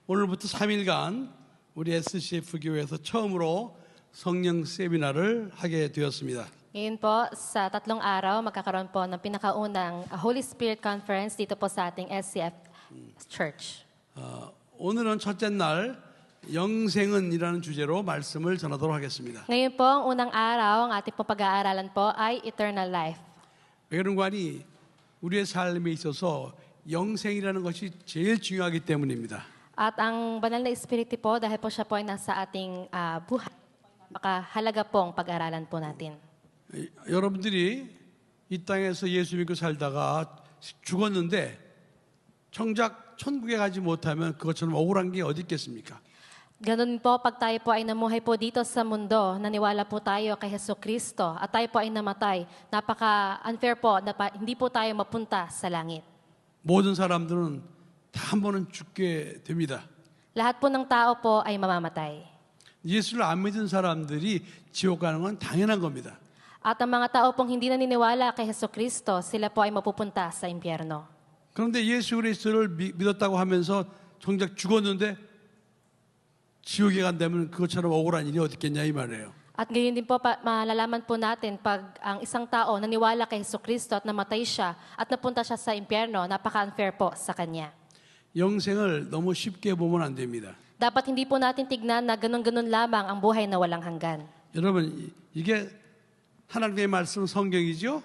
오늘부터 3일간 우리 SCF 교회에서 처음으로 성령 세미나를 하게 되었습니다. Ngayon po, sa 3 araw, magkakaroon po ng pinakaunang Holy Spirit Conference dito po sa ating SCF Church. 오늘은 첫째 날 영생은이라는 주제로 말씀을 전하도록 하겠습니다. Ngayon po, ang unang araw, ang ating po pag-aaralan po ay Eternal Life. 왜 그런가 하니 우리의 삶에 있어서 영생이라는 것이 제일 중요하기 때문입니다. At ang banal na Espiritu po, dahil po siya po ay nasa ating buhay, makahalaga pong pag-aralan po natin. 여러분들이 이 땅에서 예수 믿고 살다가 죽었는데 정작 천국에 가지 못하면 그것처럼 억울한 게 어디 있겠습니까? Ganun po, pag tayo po ay namuhay po dito sa mundo, naniwala po tayo kay Jesucristo at tayo po ay namatay, napaka-unfair po na hindi po tayo mapunta sa langit. 모든 사람들은 다 한 번은 죽게 됩니다. Lahat po ng tao po ay mamamatay. 예수를 안 믿은 사람들이 지옥 가는 건 당연한 겁니다. At ang mga tao pong hindi naniniwala kay Jesucristo, sila po ay mapupunta sa impyerno. 그런데 예수 그리스도를 믿었다고 하면서 정작 죽었는데 지옥에 간다면 그것처럼 억울한 일이 어디 있겠냐 이 말이에요. At gayon din po, malalaman po natin pag ang isang tao naniwala kay Jesucristo at namatay siya at napunta siya sa impyerno, napaka-unfair po sa kanya. 영생을 너무 쉽게 보면 안 됩니다. Dapat hindi po natin tignan na ganun-ganun lamang ang buhay na walang hanggan. 여러분, 이게 하나님의 말씀 성경이죠?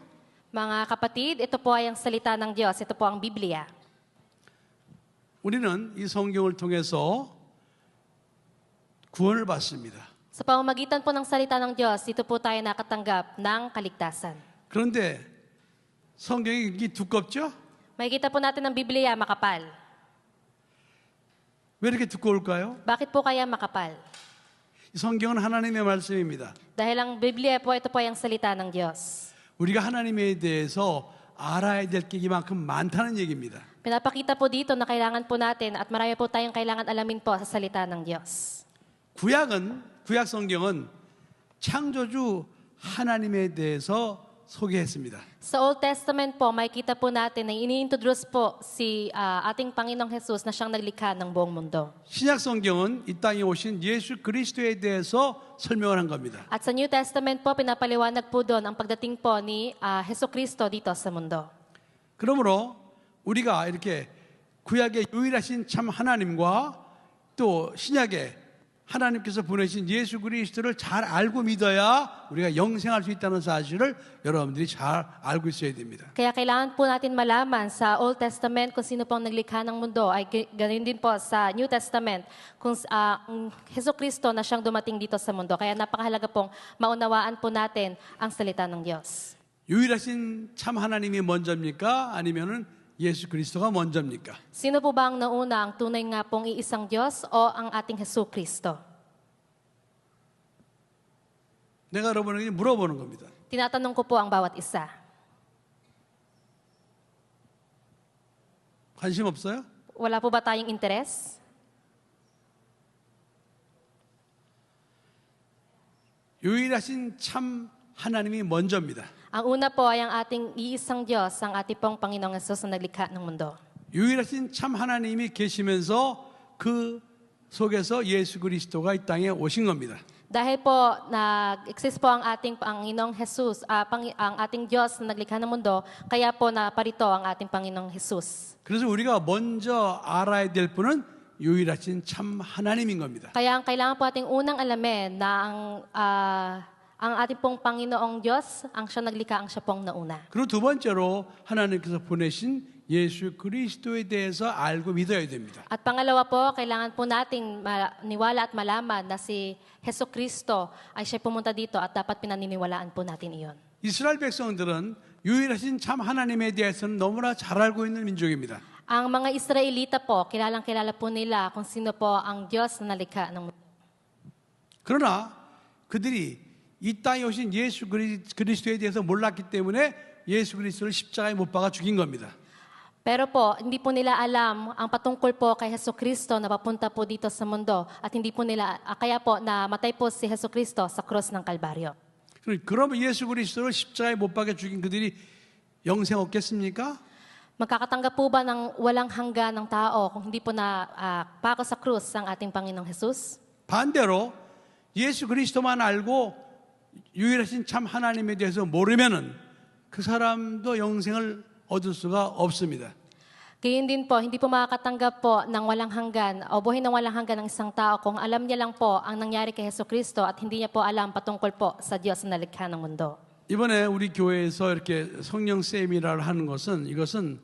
Mga kapatid, ito po ay ang salita ng Diyos. Ito po ang Biblia. 우리는 이 성경을 통해서 구원을 받습니다. Sa pamamagitan po ng salita ng Diyos, dito po tayo nakatanggap ng kaligtasan. 그런데 성경이 이게 두껍죠? Makikita po natin ang Biblia makapal. 왜 이렇게 두꺼울까요? Bakit po kaya makapal? 이 성경은 하나님의 말씀입니다. Dahil ang Biblia po, ito po ay ang salita ng Diyos. 우리가 하나님에 대해서 알아야 될 게 이만큼 많다는 얘기입니다. Pinapakita po dito na kailangan po natin at marami po tayong kailangan alamin po sa salita ng Diyos. 구약 성경은 창조주 하나님에 대해서 소개했습니다. Sa Old Testament po, makikita po natin na ini-introduce po si ating Panginoong Jesus na siyang naglikha ng buong mundo. 신약 성경은 이 땅에 오신 예수 그리스도에 대해서 설명을 한 겁니다. At sa New Testament po, pinapaliwanag po doon ang pagdating po ni Jesucristo dito sa mundo. 그러므로 우리가 이렇게 구약의 유일하신 참 하나님과 또 신약의 하나님께서 보내신 예수 그리스도를 잘 알고 믿어야 우리가 영생할 수 있다는 사실을 여러분들이 잘 알고 있어야 됩니다. Kaya kailangan po natin malaman sa Old Testament kung sino pong naglikha ng mundo, ay ganoon din po sa New Testament kung ang Jesucristo na siyang dumating dito sa mundo. Kaya napakahalaga pong maunawaan po natin ang salita ng Diyos. 유일하신 참 하나님이 먼저입니까? 아니면은 예수 그리스도가 먼저입니까? Sino po ba ang nauna, ang tunay nga pong iisang Diyos o ang ating Jesucristo? 내가 여러분에게 물어보는 겁니다. Tinatanong ko po ang bawat isa. 관심 없어요? Wala po ba tayong interes? 유일하신 참 하나님이 먼저입니다. Ang una po ay ang ating iisang Diyos, ang ating pong Panginoong Hesus na naglikha ng mundo. 유일하신 참 하나님이 계시면서 그 속에서 예수 그리스도가 이 땅에 오신 겁니다. Dahil po nag-exist po ang ating Panginoong Hesus, ang ating Diyos na naglikha ng mundo, kaya po naparito ang ating Panginoong Hesus. 그래서 우리가 먼저 알아야 될 분은 유일하신 참 하나님인 겁니다. Kaya ang kailangan po ating unang alamin na ang ating pong Panginoong Diyos, ang siya naglikha, ang siya pong nauna. 그리고 두 번째로 하나님께서 보내신 예수 그리스도에 대해서 알고 믿어야 됩니다. At pangalawa po, kailangan po nating maniwala at malaman na si Jesucristo ay siya pumunta dito at dapat pinaniniwalaan po natin iyon. 이스라엘 백성들은 유일하신 참 하나님에 대해서는 너무나 잘 알고 있는 민족입니다. Ang mga Israelita po, kilalang kilala po nila kung sino po ang Diyos na nalikha ng mundo. 그러나 그들이 이 땅에 오신 예수 그리스도에 대해서 몰랐기 때문에 예수 그리스도를 십자가에 못 박아 죽인 겁니다. Pero po, hindi po nila alam ang patungkol po kay Jesucristo na papunta po dito sa mundo at hindi po nila, kaya po namatay po si Jesucristo sa krus ng Kalbaryo. 그러면 예수 그리스도를 십자가에 못 박아 죽인 그들이 영생 얻겠습니까? Magkakatanggap po ba ng walang hanggan ng tao kung hindi po na pako sa krus ang ating Panginoong Jesus? 반대로 예수 그리스도만 알고 유일하신 참 하나님에 대해서 모르면은 그 사람도 영생을 얻을 수가 없습니다. Gayon din po, hindi po makakatanggap po ng walang hanggan o buhay ng walang hanggan ng isang tao kung alam niya lang po ang nangyari kay Hesus Kristo at hindi niya po alam patungkol po sa Diyos na nalikha ng mundo. 이번에 우리 교회에서 이렇게 성령 세미나를 하는 것은 이것은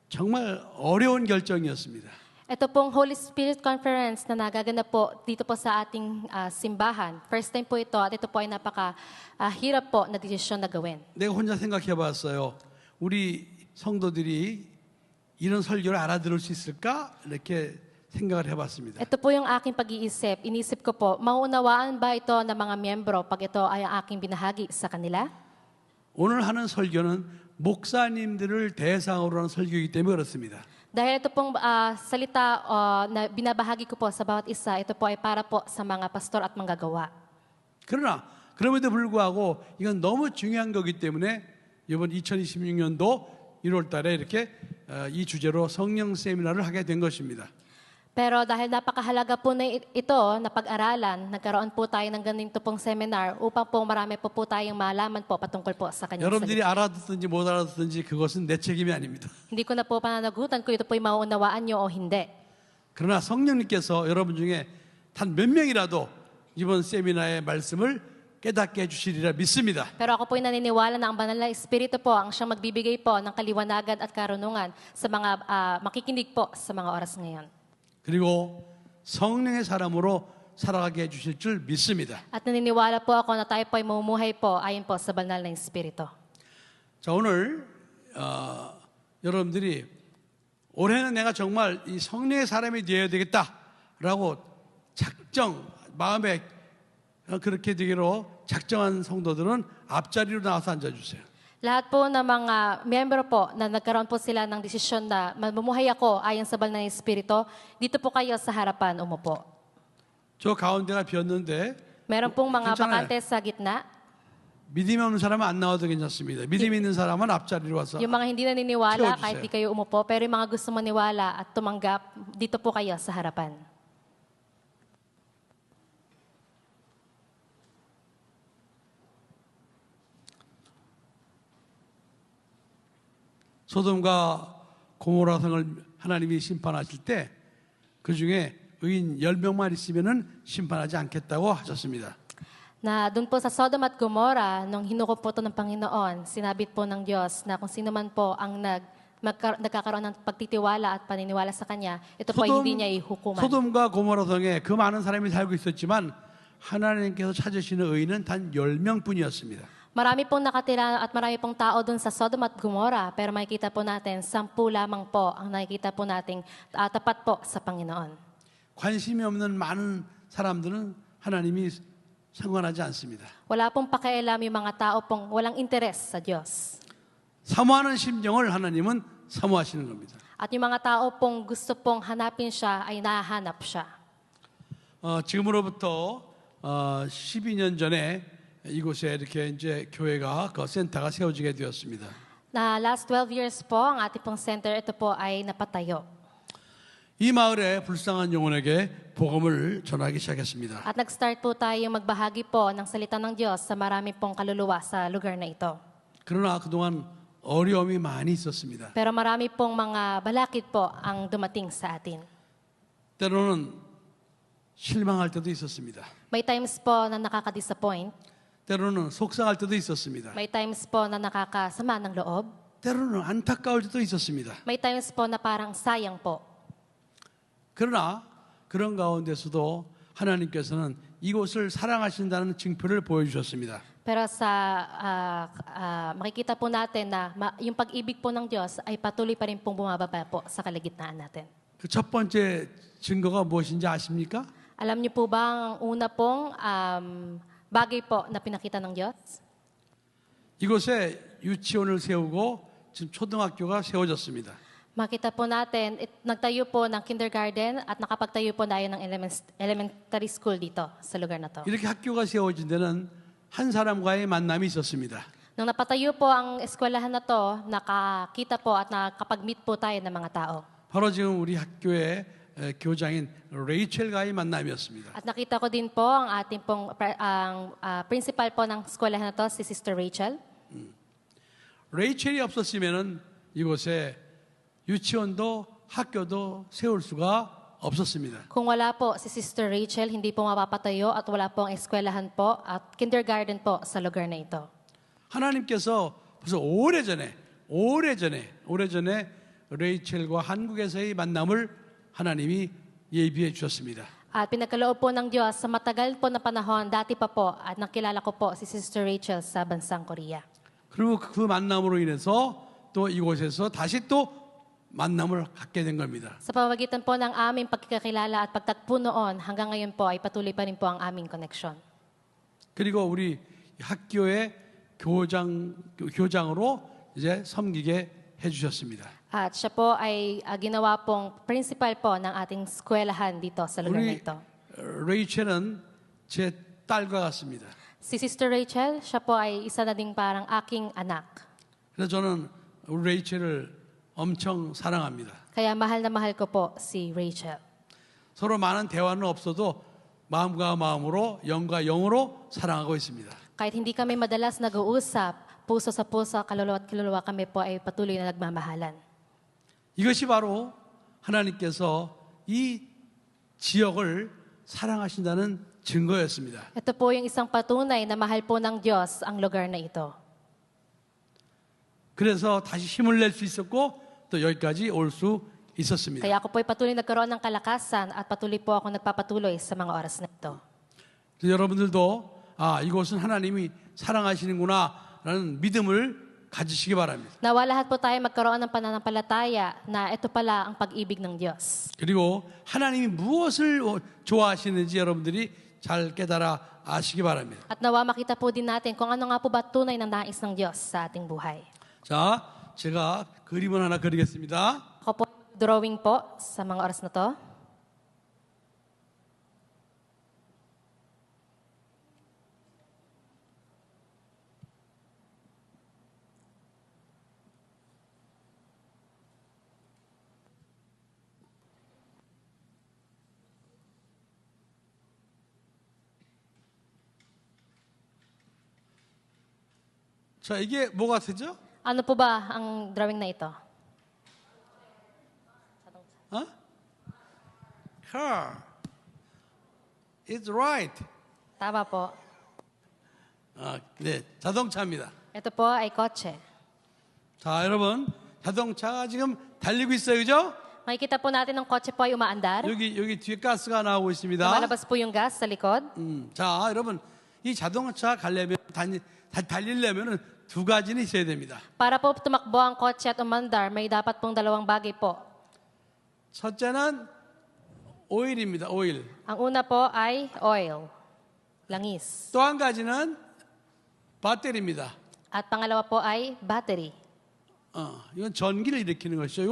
정말 어려운 결정이었습니다. Ito pong Holy Spirit Conference na nagaganap po dito po sa ating simbahan. First time po ito at ito po ay napaka-hirap po na desisyon na gawin. 내가 혼자 생각해 봤어요. 우리 성도들이 이런 설교를 알아들을 수 있을까? 이렇게 생각을 해봤습니다. Ito po yung aking pag-iisip. Inisip ko po, mauunawaan ba ito ng mga miyembro pag ito ay ang aking binahagi sa kanila? 오늘 하는 설교는 목사님들을 대상으로 하는 설교이기 때문에 그렇습니다. Dahil ito pong salita na binabahagi ko po sa bawat isa, ito po ay para po sa mga pastor at manggagawa. 그러나 그럼에도 불구하고 이건 너무 중요한 거기 때문에 이번 2026년도 1월 달에 이렇게 이 주제로 성령 세미나를 하게 된 것입니다. Pero dahil napakahalaga po na ito na pag-aralan, nagkaroon po tayo ng ganito pong seminar upang po marami po tayong malaman po patungkol po sa kanyang 여러분들이 salita. 알아듣든지 못 알아듣든지 그것은 내 책임이 아닙니다. Hindi ko na po pananagutan kung ito po ay mauunawaan nyo o hindi. 그러나 성령님께서 여러분 중에 단 몇 명이라도 이번 세미나의 말씀을 깨닫게 해주시리라 믿습니다. Pero ako po ay naniniwala na ang banal na Espiritu po ang siyang magbibigay po ng kaliwanagan at karunungan sa mga makikinig po sa mga oras ngayon. 그리고 성령의 사람으로 살아가게 해주실 줄 믿습니다. At naniniwala po ako na tayo po ay mamumuhay po ayon po sa banal na Espiritu. 자 오늘 여러분들이 올해는 내가 정말 이 성령의 사람이 되어야 되겠다라고 작정 마음에 그렇게 되기로 작정한 성도들은 앞자리로 나와서 앉아주세요. Lahat po ng mga miyembro po na nagkaroon po sila ng desisyon na mamumuhay ako ayon sa banal na Espiritu, dito po kayo sa harapan umupo. 저 가운데가 비었는데 Meron pong mga 괜찮아요. bakante sa gitna. 믿음이 없는 사람은 안 나와도 괜찮습니다. 믿음 있는 사람은 앞자리로 와서 Yung mga hindi naniniwala, 채워주세요. kahit di kayo umupo, pero yung mga gusto maniwala at tumanggap, dito po kayo sa harapan. 소돔과 고모라 성을 하나님이 심판하실 때 그 중에 의인 10명만 있으면은 심판하지 않겠다고 하셨습니다. Na doon po sa Sodom at Gomorrah, nung hinuko po ito ng Panginoon, sinabit po ng Diyos na kung sino man po ang nagkakaroon ng pagtitiwala at paniniwala sa Kanya, ito po ay hindi niya ihukuman. 소돔과 고모라 성에 그 많은 사람이 살고 있었지만 하나님께서 찾으시는 의인은 단 10명뿐이었습니다. Marami pong nakatira at marami pong tao doon sa Sodom at Gomorrah, pero makikita po natin, 10 lamang po ang nakikita po nating tapat po sa Panginoon. 관심이 없는 많은 사람들은 하나님이 상관하지 않습니다. Wala pong pakialam yung mga tao pong walang interes sa Diyos. 사모하는 심정을 하나님은 사모하시는 겁니다. At yung mga tao pong gusto pong hanapin siya ay nahanap siya. 지금으로부터 12년 전에 이곳에 이렇게 이제 교회가 그 센터가 세워지게 되었습니다. Na last 12 years po, ang ating pong center, ito po ay napatayo. 이 마을의 불쌍한 영혼에게 복음을 전하기 시작했습니다. At nag-start po tayo magbahagi po ng salita ng Diyos sa marami pong kaluluwa sa lugar na ito. 그러나 그동안 어려움이 많이 있었습니다. Pero marami pong mga balakid po ang dumating sa atin. 때로는 실망할 때도 있었습니다. May times po na nakaka-disappoint. 때로는 속상할 때도 있었습니다. May times po na nakakasama ng loob. 때로는 안타까울 때도 있었습니다. May times po na parang sayang po. 그러나 그런 가운데서도 하나님께서는 이곳을 사랑하신다는 증표를 보여주셨습니다. Pero makikita po natin na yung pag-ibig po ng Diyos ay patuloy pa rin pong bumababa po sa kalagitnaan natin. 그 첫 번째 증거가 무엇인지 아십니까? Alam niyo po ba ang una pong bagay po na pinakita ng Diyos? 이곳에 유치원을 세우고 지금 초등학교가 세워졌습니다. Makita po natin, nagtayo po ng kindergarten at nakapagtayo po tayo ng elementary school dito sa lugar na to. 이렇게 학교가 세워진 데는 한 사람과의 만남이 있었습니다. Nung napatayo po ang eskwelahan na to, nakakita po at nakapag-meet po tayo ng mga tao. 바로 지금 우리 학교의 교장인 레이첼과의 만남이었습니다. At nakita ko din po ang ating pong principal po ng eskwelahan na to, si Sister Rachel. 레이첼이 없었으면은 이곳에 유치원도 학교도 세울 수가 없었습니다. Kung wala po si Sister Rachel, hindi po mapapatayo at wala po ang eskwelahan po at kindergarten po sa lugar na ito. 하나님께서 벌써 오래전에 레이첼과 한국에서의 만남을 하나님이 예비해 주셨습니다. At pinagkaloob po ng Diyos sa matagal po na panahon, dati pa po, at nakilala ko po si Sister Rachel sa bansang Korea. 그리고 그 만남으로 인해서 또 이곳에서 다시 또 만남을 갖게 된 겁니다. Sa pamamagitan po ng aming pagkakilala at pagtagpo noon, hanggang ngayon po ay patuloy pa rin po ang aming koneksyon. 그리고 우리 학교의 교장으로 이제 섬기게 해주셨습니다. At siya po ay ginawa pong principal po ng ating eskwelahan dito sa lugar na 우리 ito. 레이첼은 제 딸과 같습니다. Si Sister Rachel, siya po ay isa na ding parang aking anak. 그래서 저는 우리 레이첼을 엄청 사랑합니다. Kaya mahal na mahal ko po si Rachel. 서로 많은 대화는 없어도 마음과 마음으로 영과 영으로 사랑하고 있습니다. Kahit hindi kami madalas nag-uusap, puso sa puso, kaluluwa at kaluluwa kami po ay patuloy na nagmamahalan. 이것이 바로 하나님께서 이 지역을 사랑하신다는 증거였습니다. Ito po yung isang patunay na mahal po ng Diyos ang lugar na ito. 그래서 다시 힘을 낼 수 있었고 또 여기까지 올 수 있었습니다. Kaya ako po ay patuloy nagkaroon ng kalakasan at patuloy po ako nagpapatuloy sa mga oras na ito. 그래서 여러분들도 이곳은 하나님이 사랑하시는구나라는 믿음을 가지시기 바랍니다. Nawa lahat po tayo magkaroon ng pananampalataya na ito pala ang pag-ibig ng Diyos. 그리고 하나님이 무엇을 좋아하시는지 여러분들이 잘 깨달아 아시기 바랍니다. At nawa makita po din natin kung ano nga po ba tunay ng nais ng Diyos sa ating buhay. 자, 제가 그림을 하나 그리겠습니다. Ako po drawing po sa mga oras na to. 자, 이게 뭐 같으죠? Ano po ba ang drawing na ito? Car. It's right. Tama po. 네, 자동차입니다. Ito po ay kotse. 자, 여러분, 자동차가 지금 달리고 있어요, 그죠? Makikita po natin ang kotse po ay umaandar. 여기 뒤에 가스가 나오고 있습니다. Lumalabas po yung gas sa likod. 자, 여러분, 이 자동차 달리려면 두 가지는 있어야 됩니다. Para po tumakbo ang kotse at umandar, may dapat pong dalawang bagay po. 첫째는 오일입니다. 오일. Ang una po ay oil, langis. 또 한 가지는 배터리입니다. At pangalawa po ay battery. 이건 전기를 일으키는 것이죠.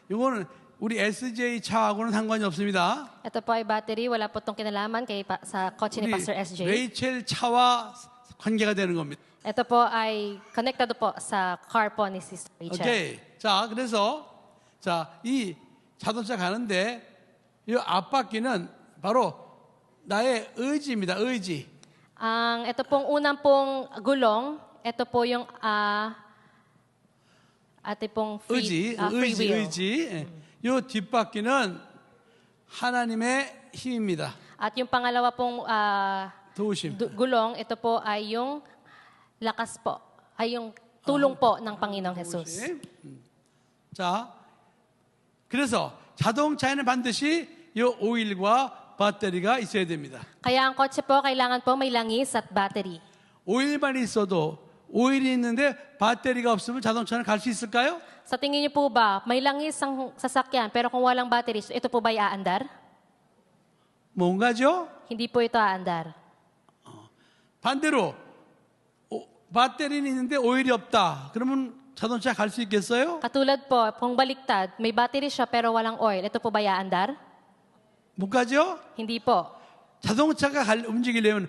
이거는 우리 SJ 차하고는 상관이 없습니다. Ito po ay battery, wala po itong kinalaman sa kotse ni 우리 Pastor SJ. 레이첼 차와 관계가 되는 겁니다. Ito po ay connected po sa car po ni Sister Rachel. 오케이. 자, 그래서 이 자동차 가는데 이 앞바퀴는 바로 나의 의지입니다. 의지. Ito pong unang pong gulong, ito po yung ating pong free wheel. 의지. 이 뒷바퀴는 하나님의 힘입니다. At yung pangalawa pong 도우심. gulong, ito po ay yung lakas po, ay yung tulong po ng Panginoong Jesus. 자, 그래서 자동차에는 반드시 이 오일과 배터리가 있어야 됩니다. Kaya ang kotse po, kailangan po may langis at battery. 오일만 있어도 오일이 있는데 배터리가 없으면 자동차는 갈 수 있을까요? Sa tingin niyo po ba, may langis ang sasakyan, pero kung walang battery, ito po ba iaandar? 뭔가죠? Hindi po ito aandar. 반대로 배터리는 있는데 오일이 없다. 그러면 자동차 갈 수 있겠어요? Katulad po, kung baliktad, may battery siya pero walang oil, ito po ba iaandar? 못 가죠? Hindi po. 자동차가 움직이려면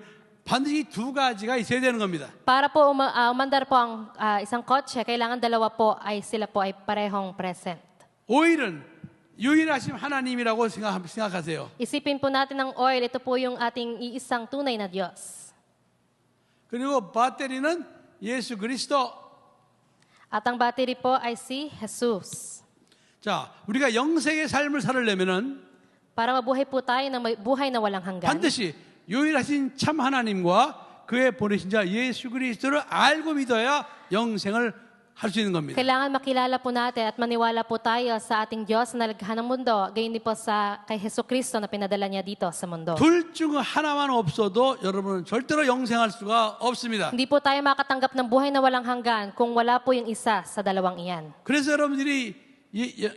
반드시 두 가지가 있어야 되는 겁니다. Para po umandar po ang isang kotse, kailangan dalawa po ay sila po ay parehong present. 오일은 유일하신 하나님이라고 생각하세요. Isipin po natin ang oil, ito po yung ating iisang tunay na Diyos. 그리고 배터리는 예수 그리스도. At ang battery po ay si Jesus. 자, 우리가 영생의 삶을 살려면은 Para mabuhay po tayo ng buhay na walang hanggan, 반드시 유일하신 참 하나님과 그의 보내신 자 예수 그리스도를 알고 믿어야 영생을 할 수 있는 겁니다. kailangan makilala po natin at maniwala po tayo sa ating Diyos na naglikha ng mundo, gayon din po sa kay Jesucristo na pinadala niya dito sa mundo. 둘 중 하나만 없어도 여러분은 절대로 영생할 수가 없습니다. Hindi po tayo makatanggap ng buhay na walang hanggan kung wala po yung isa sa dalawang iyan. 그래서 여러분들이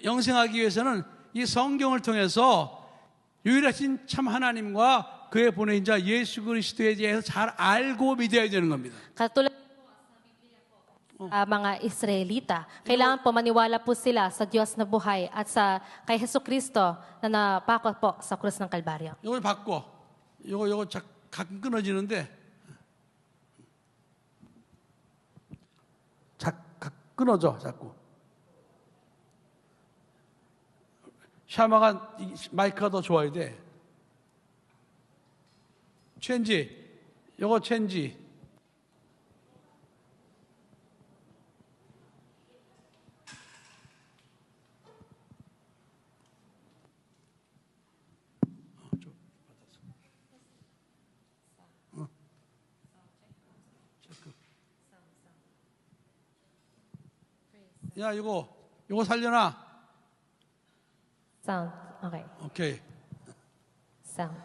영생하기 위해서는 이 성경을 통해서 유일하신 참 하나님과 그의 보내신 자 예수 그리스도에 대해서 잘 알고 믿어야 되는 겁니다. Katulad po sa Biblia po, mga Israelita, kailangan po maniwala po sila sa Diyos na buhay at sa kay Jesucristo na napako po sa krus ng Kalbaryo. 이걸 바꿔. 이거 가끔 끊어지는데 끊어져 자꾸. 샤마가 마이크가 더 좋아야 돼. 체인지. 요거 체인지. 야, 요거 살려놔. Sound. Okay. 오케이. Sound.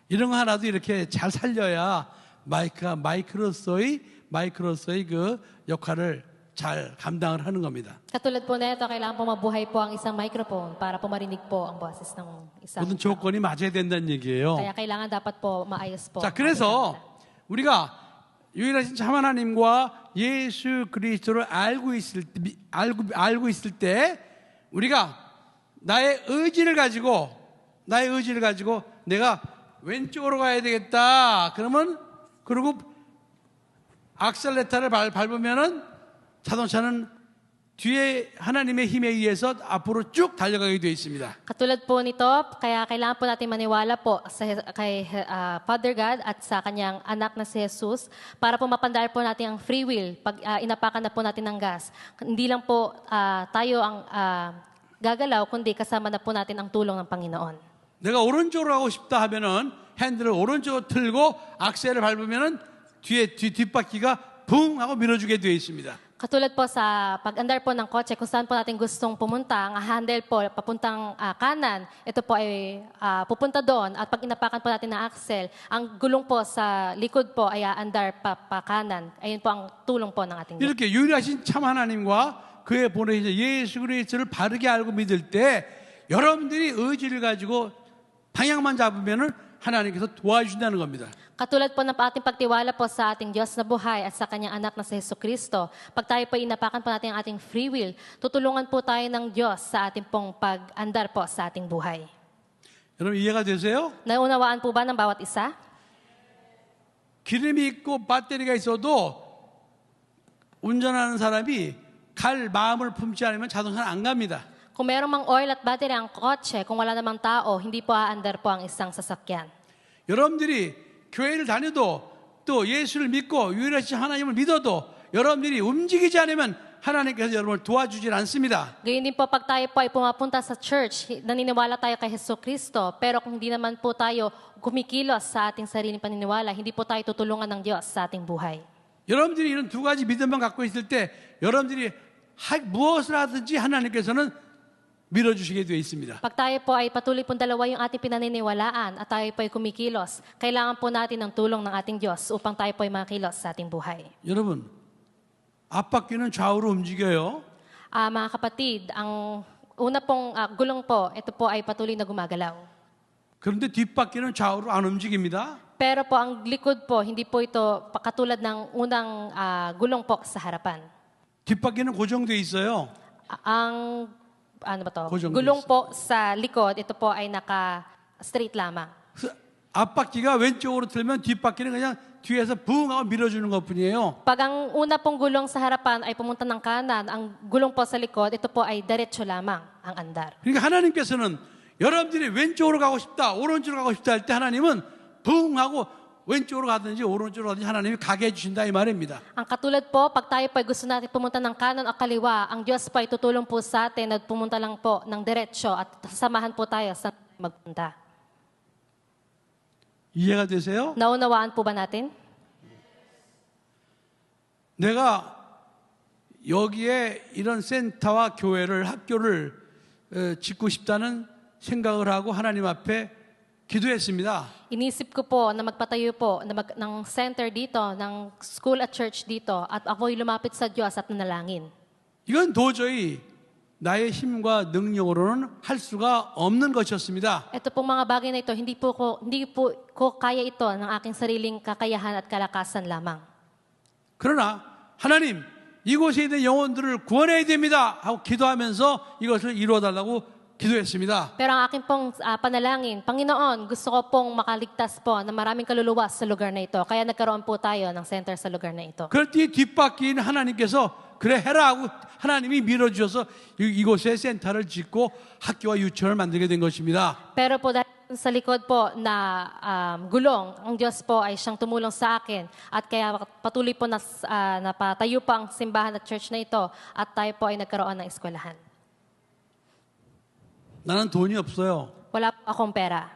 이런 거 하나도 이렇게 잘 살려야 마이크로서의 그 역할을 잘 감당을 하는 겁니다. Katulad po na ito, kailangan po mabuhay po ang isang microphone para po marinig po ang boses ng isang 모든 조건이 맞아야 된다는 얘기예요. Kaya kailangan dapat po maayos po. 자, 그래서 우리가 유일하신 참 하나님과 예수 그리스도를 알고 있을 때 우리가 나의 의지를 가지고 내가 왼쪽으로 가야 되겠다. 그리고 악셀레터를 밟으면은 자동차는 뒤에 하나님의 힘에 의해서 앞으로 쭉 달려가게 되어 있습니다. Katulad po nito, kaya kailangan po natin maniwala po kay Father God at sa kanyang anak na si Jesus para po mapandar po natin ang free will pag inapakan na po natin ng gas. Hindi lang po tayo ang gagalaw, kundi kasama na po natin ang tulong ng Panginoon. 내가 오른쪽으로 가고 싶다 하면은 핸들을 오른쪽으로 틀고 악셀을 밟으면은 뒷바퀴가 붕 하고 밀어주게 되어 있습니다. Katulad po sa pag-andar po ng kotse, kung saan po natin gustong pumunta, ang handle po papuntang kanan, ito po ay pupunta doon. At pag inapakan po natin ng axle, ang gulong po sa likod po ay aandar pa kanan. Ayun po ang tulong po ng ating Diyos. 이렇게 유일하신 참 하나님과 그의 보내신 예수 그리스도를 바르게 알고 믿을 때 여러분들이 의지를 가지고 방향만 잡으면은 하나님께서 도와주신다는 겁니다. Katulad po ng ating pagtiwala po sa ating Diyos na buhay at sa kanyang anak na si Jesucristo, pag tayo po inapakan po natin ang ating free will, tutulungan po tayo ng Diyos sa ating pong pag-andar po sa ating buhay. 여러분 이해가 되세요? Naunawaan po ba ng bawat isa? 기름이 있고 배터리가 있어도 운전하는 사람이 갈 마음을 품지 않으면 자동차는 안 갑니다. Kung mayroong mang oil at battery ang kotse, kung wala namang tao, hindi po aandar po ang isang sasakyan. 여러분들이 교회를 다녀도 또 예수를 믿고 유일하신 하나님을 믿어도 여러분들이 움직이지 않으면 하나님께서 여러분을 도와주질 않습니다. Gayun din po pag tayo po ay pumapunta sa church, naniniwala tayo kay Jesucristo, pero kung hindi naman po tayo kumikilos sa ating sariling paniniwala, hindi po tayo tutulungan ng Diyos sa ating buhay. 여러분들이 이런 두 가지 믿음만 갖고 있을 때 여러분들이 무엇을 하든지 하나님께서는 밀어주시게 되어 있습니다. Pag tayo po ay patuloy pong dalawa yung ating pinaniniwalaan at tayo po ay kumikilos, kailangan po natin ng tulong ng ating Diyos upang tayo po ay makilos sa ating buhay. 여러분, 앞바퀴는 좌우로 움직여요. Mga kapatid, ang una pong gulong po, ito po ay patuloy na gumagalaw. 그런데 뒷바퀴는 좌우로 안 움직입니다. Pero po ang likod po, hindi po ito katulad ng unang gulong po sa harapan. 뒷바퀴는 고정되어 있어요. Ang 고정돼 gulong po sa likod, ito po ay naka-straight lamang. 앞바퀴가 왼쪽으로 틀면 뒷바퀴는 그냥 뒤에서 붕 하고 밀어주는 것뿐이에요. Pag ang una pong gulong sa harapan ay pumunta ng kanan, ang gulong po sa likod, ito po ay diretso lamang ang andar. 그러니까 하나님께서는 여러분들이 왼쪽으로 가고 싶다, 오른쪽으로 가고 싶다 할 때 하나님은 붕 하고 왼쪽으로 가든지 오른쪽으로 가든지 하나님이 가게 해주신다 이 말입니다. Ang katulad po, pag tayo po ay gusto natin pumunta ng kanan o kaliwa, ang Diyos po ay tutulong po sa atin at pumunta lang po ng diretso at sasamahan po tayo sa magpunta. 이해가 되세요? Naunawaan po ba natin? 내가 여기에 이런 센터와 교회를 학교를 짓고 싶다는 생각을 하고 하나님 앞에 기도했습니다. Inisip ko po na magpatayo po ng center dito, ng school at church dito, at ako'y lumapit sa Diyos at nanalangin. 이건 도저히 나의 힘과 능력으로는 할 수가 없는 것이었습니다. Ito pong mga bagay na ito, hindi po ko kaya ito ng aking sariling kakayahan at kalakasan lamang. 그러나 하나님 이곳에 있는 영혼들을 구원해야 됩니다 하고 기도하면서 이것을 이루어달라고 기도했습니다. Pero ang aking pong panalangin, Panginoon, gusto ko pong makaligtas po na maraming kaluluwa sa lugar na ito. Kaya nagkaroon po tayo ng center sa lugar na ito. 그럴 때 뒷바퀴는 하나님께서 그래 해라 하고 하나님이 밀어주셔서 이곳에 센터를 짓고 학교와 유치원을 만들게 된 것입니다. Pero po dahil sa likod po na gulong, ang Diyos po ay siyang tumulong sa akin at kaya patuloy po na napatayo pa ang simbahan at church na ito at tayo po ay nagkaroon ng eskwelahan. 나는 돈이 없어요. Wala po akong pera.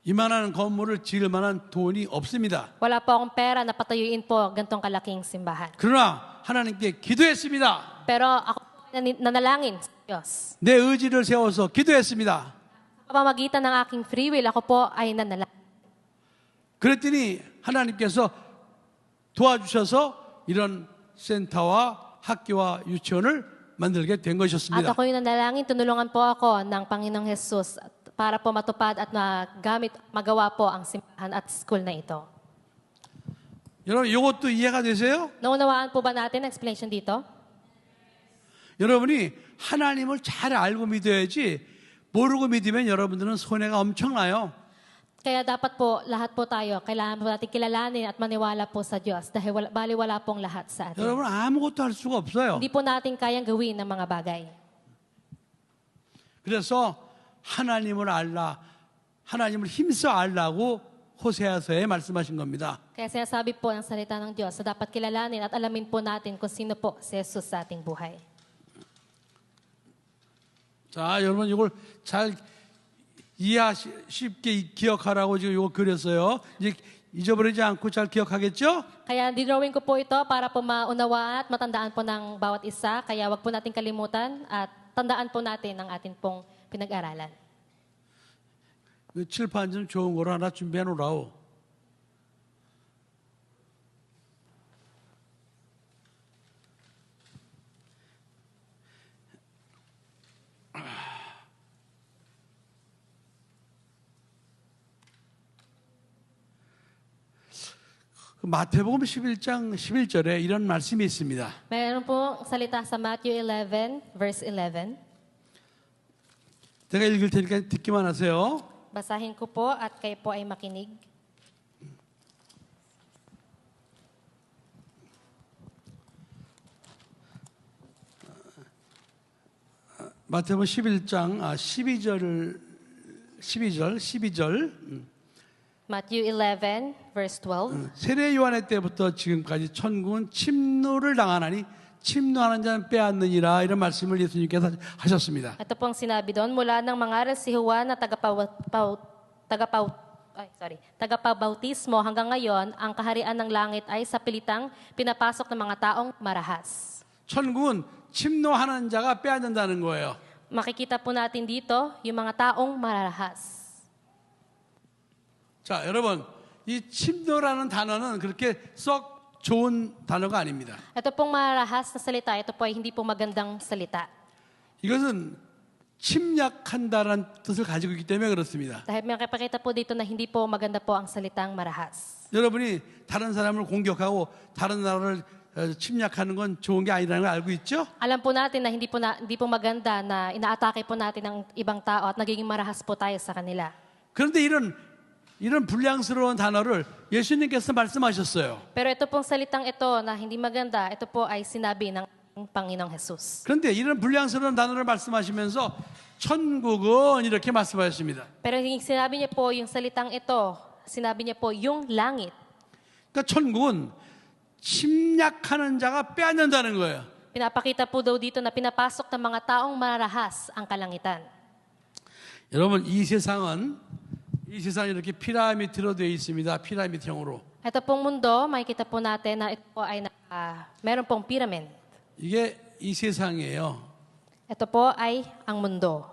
이만한 건물을 지을 만한 돈이 없습니다. Wala po akong pera na patayuin po gantong kalaking simbahan. 그러나 하나님께 기도했습니다. Pero ako nanalangin sa Diyos. 내 의지를 세워서 기도했습니다. Sa pamamagitan ng aking free will, ako po ay nanalangin. 그랬더니 하나님께서 도와주셔서 이런 센터와 학교와 유치원을 만들게 된 At 것이었습니다. ako'y nanalangin, tinulungan po ako ng Panginoong Jesus para po matupad at magawa po ang simbahan at school na ito. 여러분 이것도 이해가 되세요? Naunawaan po ba natin ang explanation dito? 여러분이 하나님을 잘 알고 믿어야지 모르고 믿으면 여러분들은 손해가 엄청나요. Kaya dapat po, lahat po tayo, kailangan po natin kilalanin at maniwala po sa Diyos dahil baliwala pong lahat sa atin. 여러분 아무것도 할 수가 없어요. Hindi po natin kayang gawin ng mga bagay. 그래서 하나님을 알라, 하나님을 힘써 알라고 호세아서에 말씀하신 겁니다. Kaya sinasabi po ng salita ng Diyos na dapat kilalanin at alamin po natin kung sino po si Jesus sa ating buhay. 자, 여러분 이걸 잘 쉽게 기억하라고 지금 이거 그렸어요. 이제 잊어버리지 않고 잘 기억하겠죠? Kaya dinrawing ko po ito para po maunawaan at matandaan po ng bawat isa. Kaya wag po natin kalimutan at tandaan po natin ang atin pong pinag-aralan. 칠판 좀 좋은 거로 하나 준비해 놓으라오. 마태복음 11장 11절에 이런 말씀이 있습니다. Meron po salita sa Matthew 11, verse 11. 제가 읽을 테니까 듣기만 하세요. Basahin ko po at kayo po ay makinig. 마태복음 11장 12절. Matthew 11, verse 12. 세례 요한의 때부터 지금까지 천국은 침노를 당하나니 침노하는 자는 빼앗느니라 이런 말씀을 예수님께서 하셨습니다. Ito pong sinabi doon, mula ng mangaral si Juan na tagapabautismo hanggang ngayon, ang kaharian ng langit ay sa pilitang pinapasok ng mga taong marahas. 천국은 침노하는 자가 빼앗는다는 거예요. Makikita po natin dito yung mga taong marahas. 자, 여러분, 이 침노라는 단어는 그렇게 썩 좋은 단어가 아닙니다. Ito pong marahas na salita, ito po ay hindi po magandang salita. 이것은 침략한다는 뜻을 가지고 있기 때문에 그렇습니다. Dahil may kapakita po dito na hindi po maganda po ang salitang marahas. 여러분이 다른 사람을 공격하고 다른 나라를 침략하는 건 좋은 게 아니라는 걸 알고 있죠? Alam po natin na hindi po maganda na inaatake po natin ang ibang tao at nagiging marahas po tayo sa kanila. 그런데 이런 불량스러운 단어를 예수님께서 말씀하셨어요. Pero ito pong salitang ito na hindi maganda, ito po ay sinabi ng Panginoong Jesus. 그런데 이런 불량스러운 단어를 말씀하시면서 천국은 이렇게 말씀하셨습니다. Pero yung sinabi niya po yung salitang ito, sinabi niya po yung langit. 그러니까 천국은 침략하는 자가 빼앗는다는 거예요. Pinapakita po daw dito na pinapasok ng mga taong marahas ang kalangitan. 여러분 이 세상은 이렇게 피라미드로 되어 있습니다. 피라미드형으로. Ito pong mundo, makikita po natin na ito po ay meron pong pyramid. 이게 이 세상이에요. Ito po ay ang mundo.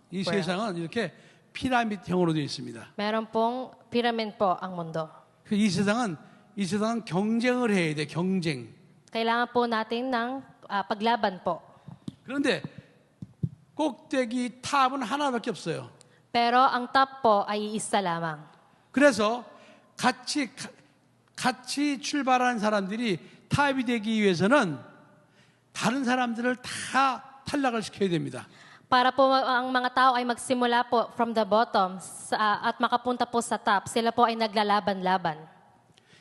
이 세상은 이렇게 피라미드형으로 되어 있습니다. Meron pong pyramid po ang mundo. 이 세상은 경쟁을 해야 돼. 경쟁. Kailangan po natin ng paglaban po. 그런데 꼭대기 탑은 하나밖에 없어요. Pero ang top po ay isa lamang. 그래서 같이 출발하는 사람들이 탑이 되기 위해서는 다른 사람들을 다 탈락을 시켜야 됩니다. Para po ang mga tao ay magsimula po from the bottom at makapunta po sa top, sila po ay naglalaban-laban.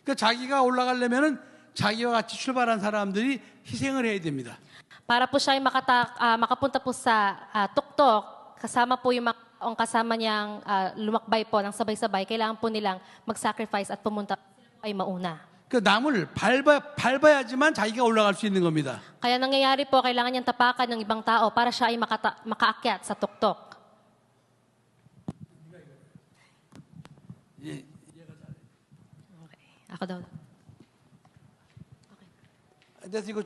그러니까 자기가 올라가려면은 자기와 같이 출발한 사람들이 희생을 해야 됩니다. Para po siya ay makapunta po sa tuktok, kasama po yung ang kasama niyang lumakbay po ng sabay-sabay, kailangan po nilang mag-sacrifice at pumunta ay mauna. 그 남을 밟아야지만 자기가 올라갈 수 있는 겁니다. Kaya nangyayari po, kailangan niyang tapakan ng ibang tao para siya ay makaakyat sa tuktok. Okay. Ako daw. 그래서 이거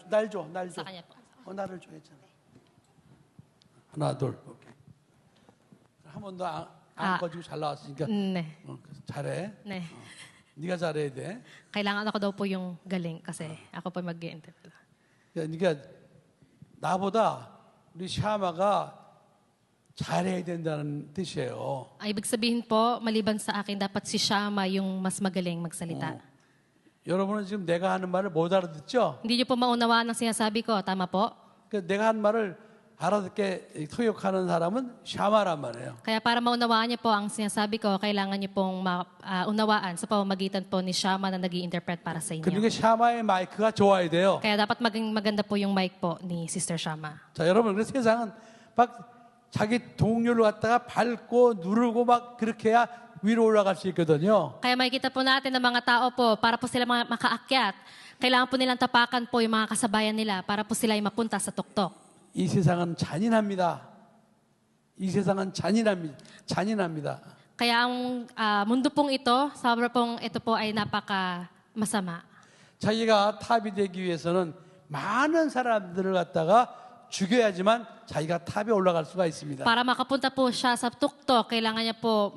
날 줘. Sa kanya po. 나를 줘 했잖아. 하나 둘. 오케이. 한 번도 안 꺼지고 잘 나왔으니까 Ne. 잘해. Ne. 네가 잘해야 돼. Kailangan ako daw po yung galing kasi ako po mag-i-interview. 그러니까 나보다 우리 샤마가 잘해야 된다는 뜻이에요. Ibig sabihin po, maliban sa akin, dapat si Shama yung mas magaling magsalita. 여러분은 지금 내가 하는 말을 못 알아듣죠? Hindi niyo po maunawaan ang sinasabi ko, tama po? 내가 하는 말을 알아듣게 통역하는 사람은 샤마란 말이에요. Kaya para maunawaan niyo po ang sinasabi ko, kailangan niyo pong unawaan sa pamamagitan po ni Shama na nag-i-interpret para sa inyo. 그러니까 샤마의 마이크가 좋아야 돼요. Kaya dapat maging maganda po yung mic po ni Sister Shama. 자, 여러분, 그래서 세상은 막 자기 동료를 갖다가 밟고 누르고 막 그렇게 해야 위로 올라갈 수 있거든요. Kaya makikita po natin ng mga tao po, para po sila makaakyat, kailangan po nilang tapakan po yung mga kasabayan nila para po sila ay mapunta sa tuktok. 이 세상은 잔인합니다. 이 세상은 잔인합니다. Kaya ang mundo pong ito, sobra pong ito po ay napaka masama. 자기가 탑이 되기 위해서는 많은 사람들을 갖다가 죽여야지만 자기가 탑에 올라갈 수가 있습니다. Para makapunta po siya sa tuktok, kailangan niya po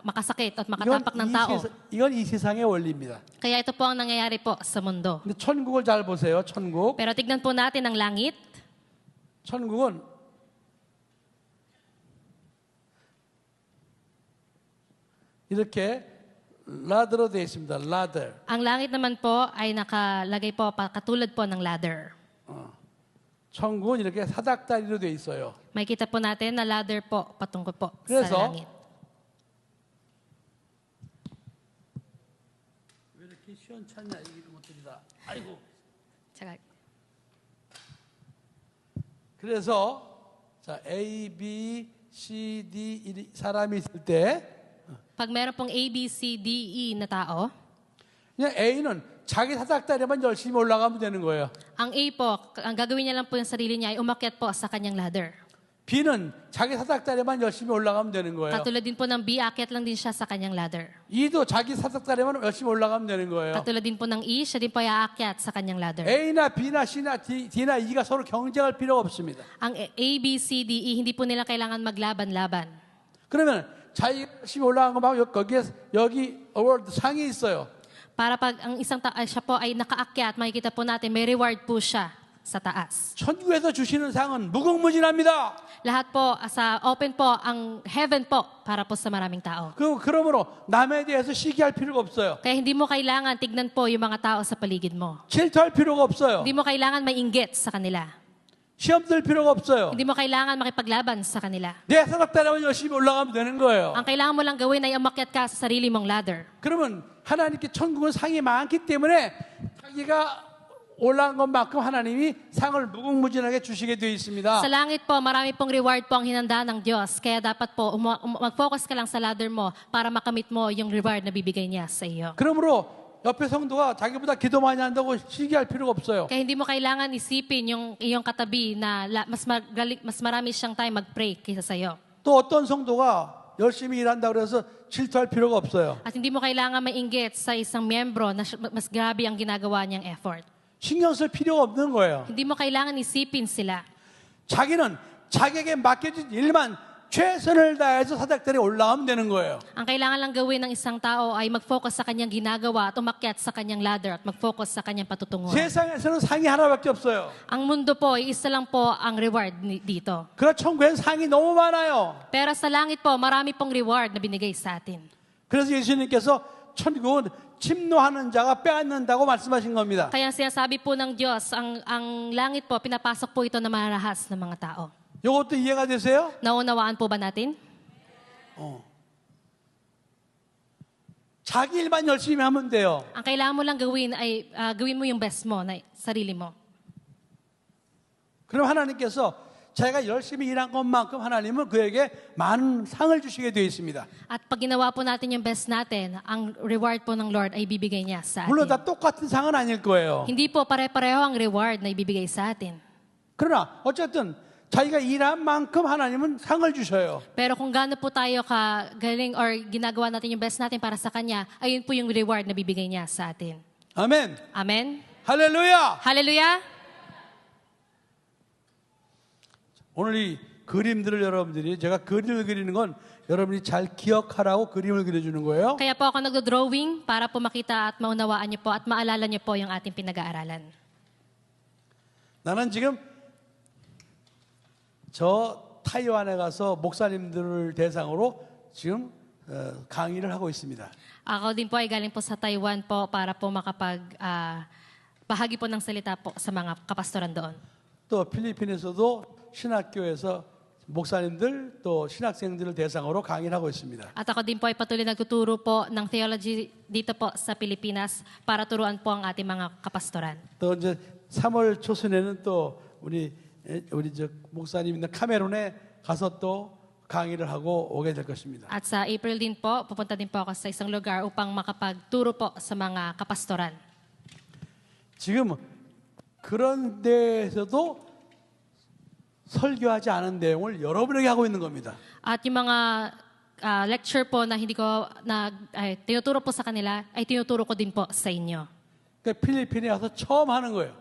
makasakit at makatapak ng tao. 이건 이 세상의 원리입니다. Kaya ito po ang nangyayari po sa mundo. 근데 천국을 잘 보세요. 천국. Pero tignan po natin ang langit. 천국은 이렇게 라더로 되어 있습니다. 라더. Ang langit naman po ay nakalagay po katulad po ng ladder. 천국은 이렇게 사닥다리로 되어 있어요. Makikita po natin na ladder po patungkol po 그래서 sa langit. 왜 이렇게 시원찮냐 이런 것들이 다. 아이고. Tsaka, 그래서 자 A, B, C, D 사람이 있을 때 pag meron pong A, B, C, D, E na tao, 그냥 A는 자기 사닥다리만 열심히 올라가면 되는 거예요. ang A po, ang gagawin niya lang po yung sarili niya ay umakyat po sa kanyang ladder. B는 자기 사닥다리만 열심히 올라가면 되는 거예요. Katulad din po ng B, akyat lang din siya sa kanyang ladder. E도 자기 사닥다리만 열심히 올라가면 되는 거예요. Katulad din po ng E, siya din po ay aakyat sa kanyang ladder. A나 B나 C나 D나 E가 서로 경쟁할 필요가 없습니다. Ang A, B, C, D, E, hindi po nila kailangan maglaban-laban. 그러면 자기 열심히 올라간 거 말고 거기에 여기 어워드 상이 있어요. Para pag ang isang siya po ay nakaakyat, makikita po natin may reward po siya sa taas. 천국에서 주시는 상은 무궁무진합니다. Lahat po sa open po ang heaven po para po sa maraming tao. 그러므로 남에 대해서 시기할 필요가 없어요. Kaya hindi mo kailangan tignan po yung mga tao sa paligid mo. 질투할 필요가 없어요. Hindi mo kailangan mainggit sa kanila. 시험 들 필요가 없어요. Hindi mo kailangan makipaglaban sa kanila. 내 사닥다리만 열심히 올라가면 되는 거예요. Ang kailangan mo lang gawin ay umakyat ka sa sarili mong ladder. 그러면 하나님께 천국은 상이 많기 때문에 자기가 올라간 것만큼 하나님이 상을 무궁무진하게 주시게 되어 있습니다. Sa langit po, marami pong reward po ang hinanda ng Diyos. Kaya dapat po, mag-focus ka lang sa ladder mo para makamit mo yung reward na bibigay niya sa iyo. 그러므로 옆에 성도가 자기보다 기도 많이 한다고 시기할 필요가 없어요. Kaya hindi mo kailangan isipin yung iyong katabi na mas marami siyang time mag-pray kaysa sa iyo. 또 어떤 성도가 열심히 일한다고 해서 질투할 필요가 없어요. At hindi mo kailangan mainggit sa isang miyembro na mas grabe ang ginagawa niyang effort. 신경 쓸 필요가 없는 거예요. Hindi mo kailangan isipin sila. 자기는 자기에게 맡겨진 일만 최선을 다해서 사닥다리에 올라가면 되는 거예요. Ang kailangan lang gawin ng isang tao ay mag-focus sa kanyang ginagawa at umakyat sa kanyang ladder at mag-focus sa kanyang patutunguhan. 세상에서는 상이 하나밖에 없어요. Ang mundo po, isa lang po ang reward dito. 그러나 천국엔 상이 너무 많아요. Pero sa langit po, marami pong reward na binigay sa atin. 그래서 예수님께서 천국은 침노하는 자가 빼앗는다고 말씀하신 겁니다. Kaya sinasabi po ng Diyos, ang langit po, pinapasok po ito na marahas ng mga tao. 이것도 이해가 되세요? Naunawaan po ba natin? 자기 일만 열심히 하면 돼요. Ang kailangan mo lang gawin ay gawin mo yung best mo, na sarili mo. 그럼 하나님께서 자기가 열심히 일한 것만큼 하나님은 그에게 많은 상을 주시게 되어 있습니다. At pag ginawa po natin yung best natin, ang reward po ng Lord ay bibigay niya sa 물론 다 atin. 똑같은 상은 아닐 거예요. Hindi po pare-pareho ang reward na ibibigay sa atin. 그러나 어쨌든 자기가 일한 만큼 하나님은 상을 주셔요. Pero kung gaano po tayo kagaling or ginagawa natin yung best natin para sa Kanya, ayun po yung reward na bibigay niya sa atin. 아멘. Amen? 할렐루야. Hallelujah! 오늘 이 그림들을 여러분들이 제가 그림을 그리는 건 여러분이 잘 기억하라고 그림을 그려주는 거예요. Kaya po ako nagdo-drawing para po makita at maunawaan niyo po at maalala niyo po yung ating pinag-aaralan. 나는 지금 저 타이완에 가서 목사님들을 대상으로 지금 강의를 하고 있습니다. Ako din po ay galing po sa Taiwan po para po bahagi po ng salita po sa mga kapastoran doon. 또 필리핀에서도 신학교에서 목사님들 또 신학생들을 대상으로 강의를 하고 있습니다. At ako din po ay patuloy nagtuturo po ng theology dito po sa Pilipinas para turuan po ang ating mga kapastoran. 또 이제 3월 초순에는 또 우리 저 목사님 있는 카메룬에 가서 또 강의를 하고 오게 될 것입니다. At sa April din po, pupunta din po ako sa isang lugar upang makapagturo po sa mga kapastoran. 지금 그런 데에서도 설교하지 않은 내용을 여러분에게 하고 있는 겁니다. At yung mga lecture po na hindi ko tinuturo po sa kanila, ay tinuturo ko din po sa inyo. 그러니까 필리핀에 와서 처음 하는 거예요.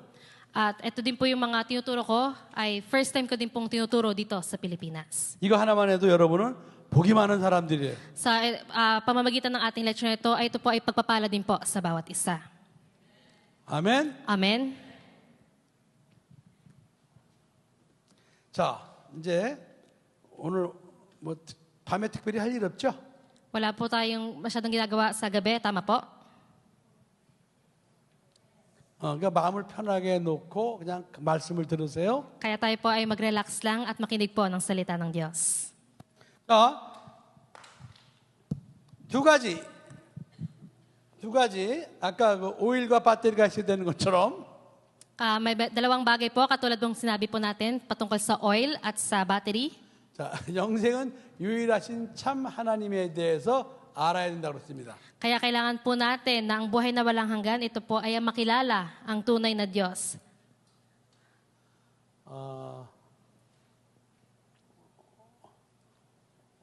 At ito din po yung mga tinuturo ko, ay first time ko din pong tinuturo dito sa Pilipinas. 이거 하나만 해도 여러분은 복이 많은 사람들이에요. Sa pamamagitan ng ating lecture na ito, ay ito po ay pagpapala din po sa bawat isa. 아멘. Amen? 자, 이제 오늘 뭐 밤에 특별히 할 일 없죠? Wala po tayong masyadong ginagawa sa gabi, tama po? 그러니까 마음을 편하게 놓고 그냥 말씀을 들으세요. Kaya tayo po ay mag-relax lang at makinig po ng salita ng Diyos. 자, 두 가지. 아까 그 오일과 배터리가 있어야 되는 것처럼 May dalawang bagay po, katulad ng sinabi po natin, patungkol sa oil at sa battery. 자, 영생은 유일하신 참 하나님에 대해서 알아야 된다고 그랬습니다. Kaya kailangan po natin na ang buhay na walang hanggan, ito po ay makilala ang tunay na Diyos.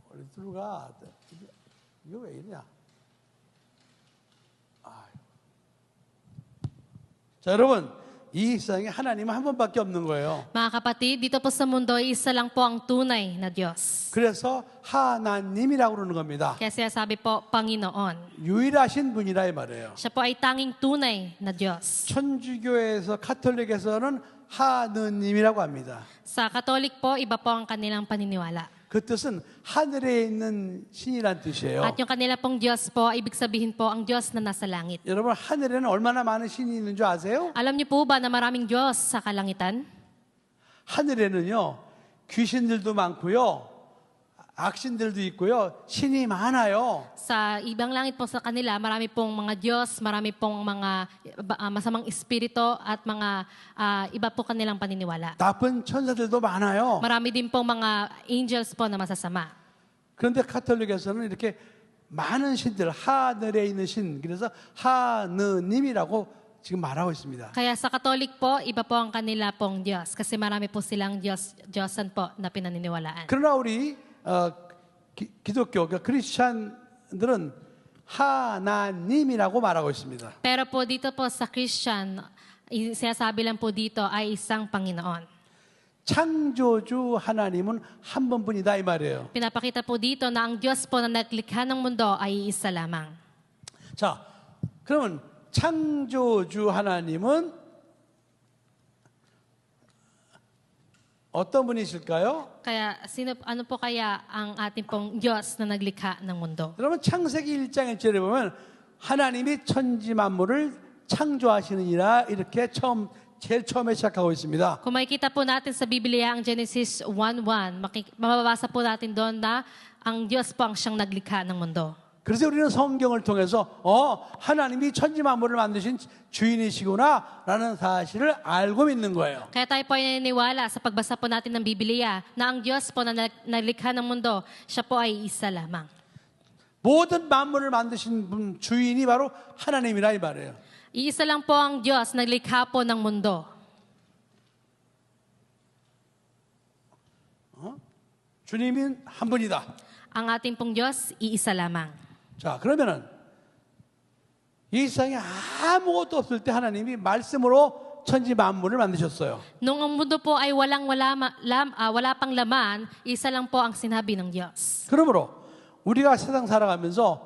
어디들어가 이거 왜 이러냐? 자, 여러분, 이 세상에 하나님은 한 번밖에 없는 거예요. Mga kapatid, dito po sa mundo, isa lang po ang tunay na Diyos. 그래서 하나님이라고 그러는 겁니다. Kaya sinasabi po, Panginoon. 유일하신 분이라 이 말이에요. Siya po ay tanging tunay na Diyos. 천주교에서 카톨릭에서는 하느님이라고 합니다. Sa Katolik po, iba po ang kanilang paniniwala. 그 뜻은 하늘에 있는 신이란 뜻이에요. At yung kanila pong Diyos po, ibig sabihin po, ang Diyos na nasa langit. 여러분, 하늘에는 얼마나 많은 신이 있는 줄 아세요? Alam niyo po ba na maraming Diyos sa kalangitan? 하늘에는요, 귀신들도 많고요, 악신들도 있고요, 신이 많아요. Sa ibang langit po sa kanila, marami pong mga Diyos, marami pong mga masamang espiritu at mga iba po kanilang paniniwala. 나쁜 천사들도 많아요. Marami din pong mga angels po na masasama. 그런데 카톨릭에서는 이렇게 많은 신들, 하늘에 있는 신, 그래서 하느님이라고 지금 말하고 있습니다. Kaya sa Katolik po, iba po ang kanila pong Diyos kasi marami po silang Diyosan po na pinaniniwalaan. 그러나 우리 기독교, 그러니까 크리스찬들은 하나님이라고 말하고 있습니다. Pero po dito po sa Christian, sinasabi lang po dito ay isang Panginoon. 창조주 하나님은 한 번뿐이다 이 말이에요. Pinapakita po dito na ang Diyos po na naglikha ng mundo ay isa lamang. 자, 그러면 창조주 하나님은 어떤 분이실까요? Kaya ano po kaya ang ating pong Diyos na naglikha ng mundo? 여러분 창세기 1장 1절에 보면 하나님이 천지 만물을 창조하시느니라 이렇게 제일 처음에 시작하고 있습니다. Kung makikita po natin sa Biblia ang Genesis 1:1, mababasa po natin doon na ang Diyos po ang siyang naglikha ng mundo. 그래서 우리는 성경을 통해서 하나님이 천지 만물을 만드신 주인이시구나라는 사실을 알고 믿는 거예요. Kaya tayo po ay naniniwala sa pagbasa po natin ng Biblia na ang Diyos po na naglikha ng mundo, siya po ay isa lamang. 모든 만물을 만드신 분 주인이 바로 하나님이라 이 말이에요. Iisa lang po ang Diyos naglikha po ng mundo. 주님은 한 분이다. Ang ating pong Diyos, iisa lamang. 자, 그러면은 이 세상에 아무것도 없을 때 하나님이 말씀으로 천지 만물을 만드셨어요. Nung ang mundo po ay wala pang laman, isa lang po ang sinabi ng Diyos. 그러므로 우리가 세상 살아가면서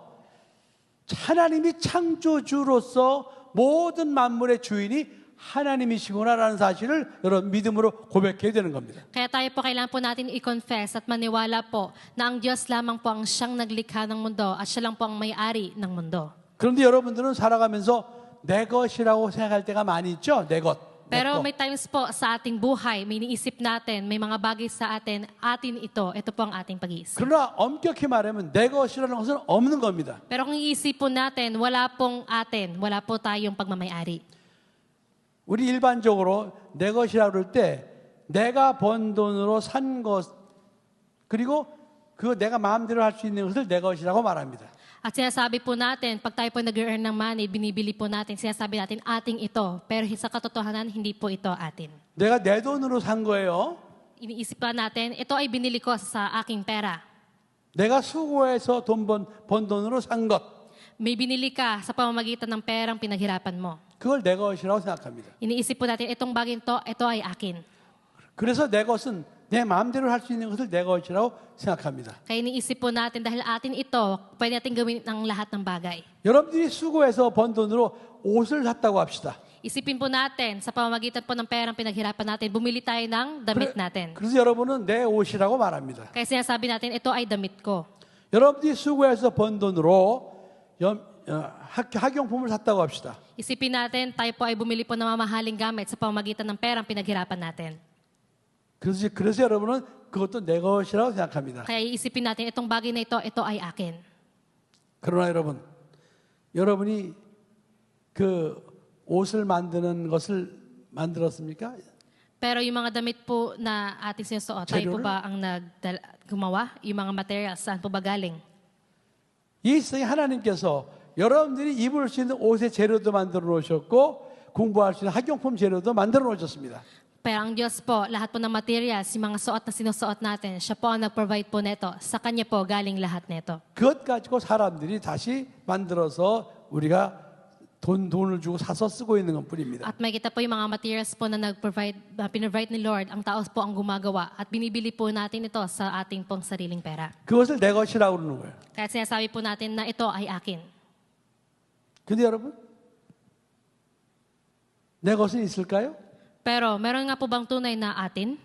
하나님이 창조주로서 모든 만물의 주인이 하나님이시구나라는 사실을 여러분 믿음으로 고백해야 되는 겁니다. Kaya tayo po kailangan po natin i-confess at maniwala po na ang Diyos lamang po ang siyang naglikha ng mundo at siya lang po ang may-ari ng mundo. 그런데 여러분들은 살아가면서 내 것이라고 생각할 때가 많이 있죠? 내 것. 내 Pero 것. may times po sa ating buhay, may iniisip natin, may mga bagay sa atin ito. Ito po ang ating pag-iisip. 그러나 엄격히 말하면 내 것이라는 것은 없는 겁니다. Pero kung iisip po natin, wala pong atin, wala po tayong pagmamayari. 우리 일반적으로 내 것이라고 그럴 때 내가 번 돈으로 산 것 그리고 그 내가 마음대로 할 수 있는 것을 내 것이라고 말합니다. At sinasabi po natin, pag tayo po nag-earn ng money, binibili po natin, sinasabi natin ating ito. Pero sa katotohanan, hindi po ito atin. 내가 내 돈으로 산 거예요. Iniisip pa natin, ito ay binili ko sa aking pera. 내가 수고해서 번 돈으로 산 것. May binili ka sa pamamagitan ng perang pinaghirapan mo. 그걸 내 것이라고 생각합니다. Iniisip po natin, itong bagay ito ay akin. 그래서 내 것은 내 마음대로 할 수 있는 것을 내 것이라고 생각합니다. Kaya iniisip po natin, dahil atin ito, pwede natin gawin ang lahat ng bagay. 여러분들이 수고해서 번 돈으로 옷을 샀다고 합시다. Isipin po natin, sa pamamagitan po ng perang pinaghirapan natin, bumili tayo ng damit natin. 그래서 여러분은 내 옷이라고 말합니다. Kaya sinasabi natin, ito ay damit ko. 여러분들이 수고해서 번 돈으로 학용품을 샀다고 합시다. Isipin natin, tayo po ay bumili po ng mamahaling gamit sa pamamagitan ng perang pinaghirapan natin. 그래서 여러분은 그것도 내 것이라고 생각합니다. Kaya iisipin natin, itong bagay na ito ay akin. 그러나 여러분이 그 옷을 만드는 것을 만들었습니까? Pero yung mga damit po na ating sinusuot, tayo po 재료를? ba ang gumawa? Yung mga materials, saan po ba galing? 이 세상에 하나님께서 여러분들이 입을 수 있는 옷의 재료도 만들어 놓으셨고 공부할 수 있는 학용품 재료도 만들어 놓으셨습니다. Pero ang Diyos po, lahat po ng materials, yung mga suot na sinusuot natin, siya po ang nag-provide po neto. Sa Kanya po galing lahat neto. 그것 가지고 사람들이 다시 만들어서 우리가 돈을 주고 사서 쓰고 있는 것뿐입니다. At may kita po yung mga materials po na pinrovide ni Lord, ang tao po ang gumagawa. At binibili po natin ito sa ating pong sariling pera. 그것을 내 것이라고 그러는 거예요. Kaya sinasabi po natin na ito ay akin. 근데 여러분, 내 것은 있을까요? Pero meron nga po bang tunay na atin?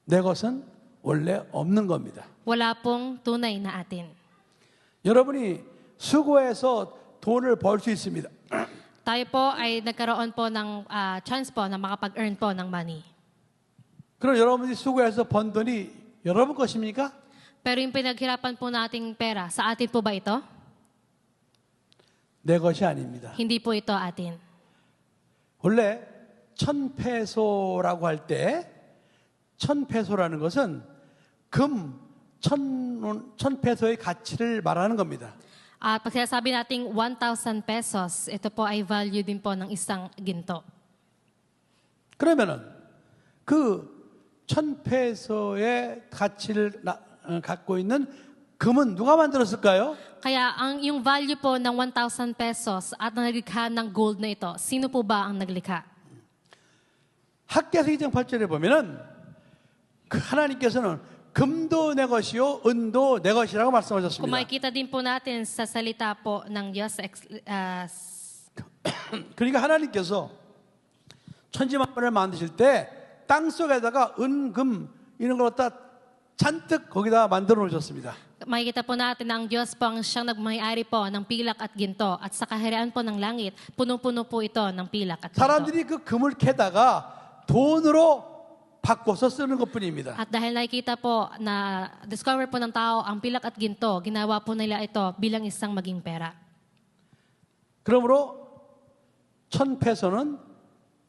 내 것은 원래 없는 겁니다. Wala pong tunay na atin. 여러분이 수고해서 돈을 벌 수 있습니다. Tayo po ay nagkaroon po ng chance po na makapag-earn po ng money. 그럼 여러분이 수고해서 번 돈이 여러분 것입니까? Pero yung pinaghirapan po nating pera, sa atin po ba ito? 내 것이 아닙니다. Hindi po ito atin. 원래 1,000페소라고 할 때 1,000페소라는 것은 금 1,000페소의 가치를 말하는 겁니다. At pag sinasabi nating 1,000 pesos, ito po ay value din po ng isang ginto. 그러면은 그 1,000페소의 가치를 갖고 있는 금은 누가 만들었을까요? Kaya yung value po ng 1,000 pesos at naglikha ng gold na ito, sino po ba ang naglikha? 학개서 2장 8절에 보면은 그 하나님께서는 금도 내 것이요 은도 내 것이라고 Kung 말씀하셨습니다. makikita din po natin sa salita po ng Diyos, 그러니까 하나님께서 천지만물을 만드실 때 땅 속에다가 은, 금 이런 걸 갖다 잔뜩 거기다 만들어 놓으셨습니다. makikita po natin na ang Diyos po ang siyang nagmay-ari po ng pilak at ginto. At sa kaharian po ng langit, punong-puno po ito ng pilak at ginto. 사람들이 그 금을 캐다가 돈으로 바꿔서 쓰는 것뿐입니다. At dahil nakikita po na discover po ng tao ang pilak at ginto, ginawa po nila ito bilang isang maging pera. 그러므로 1,000페소는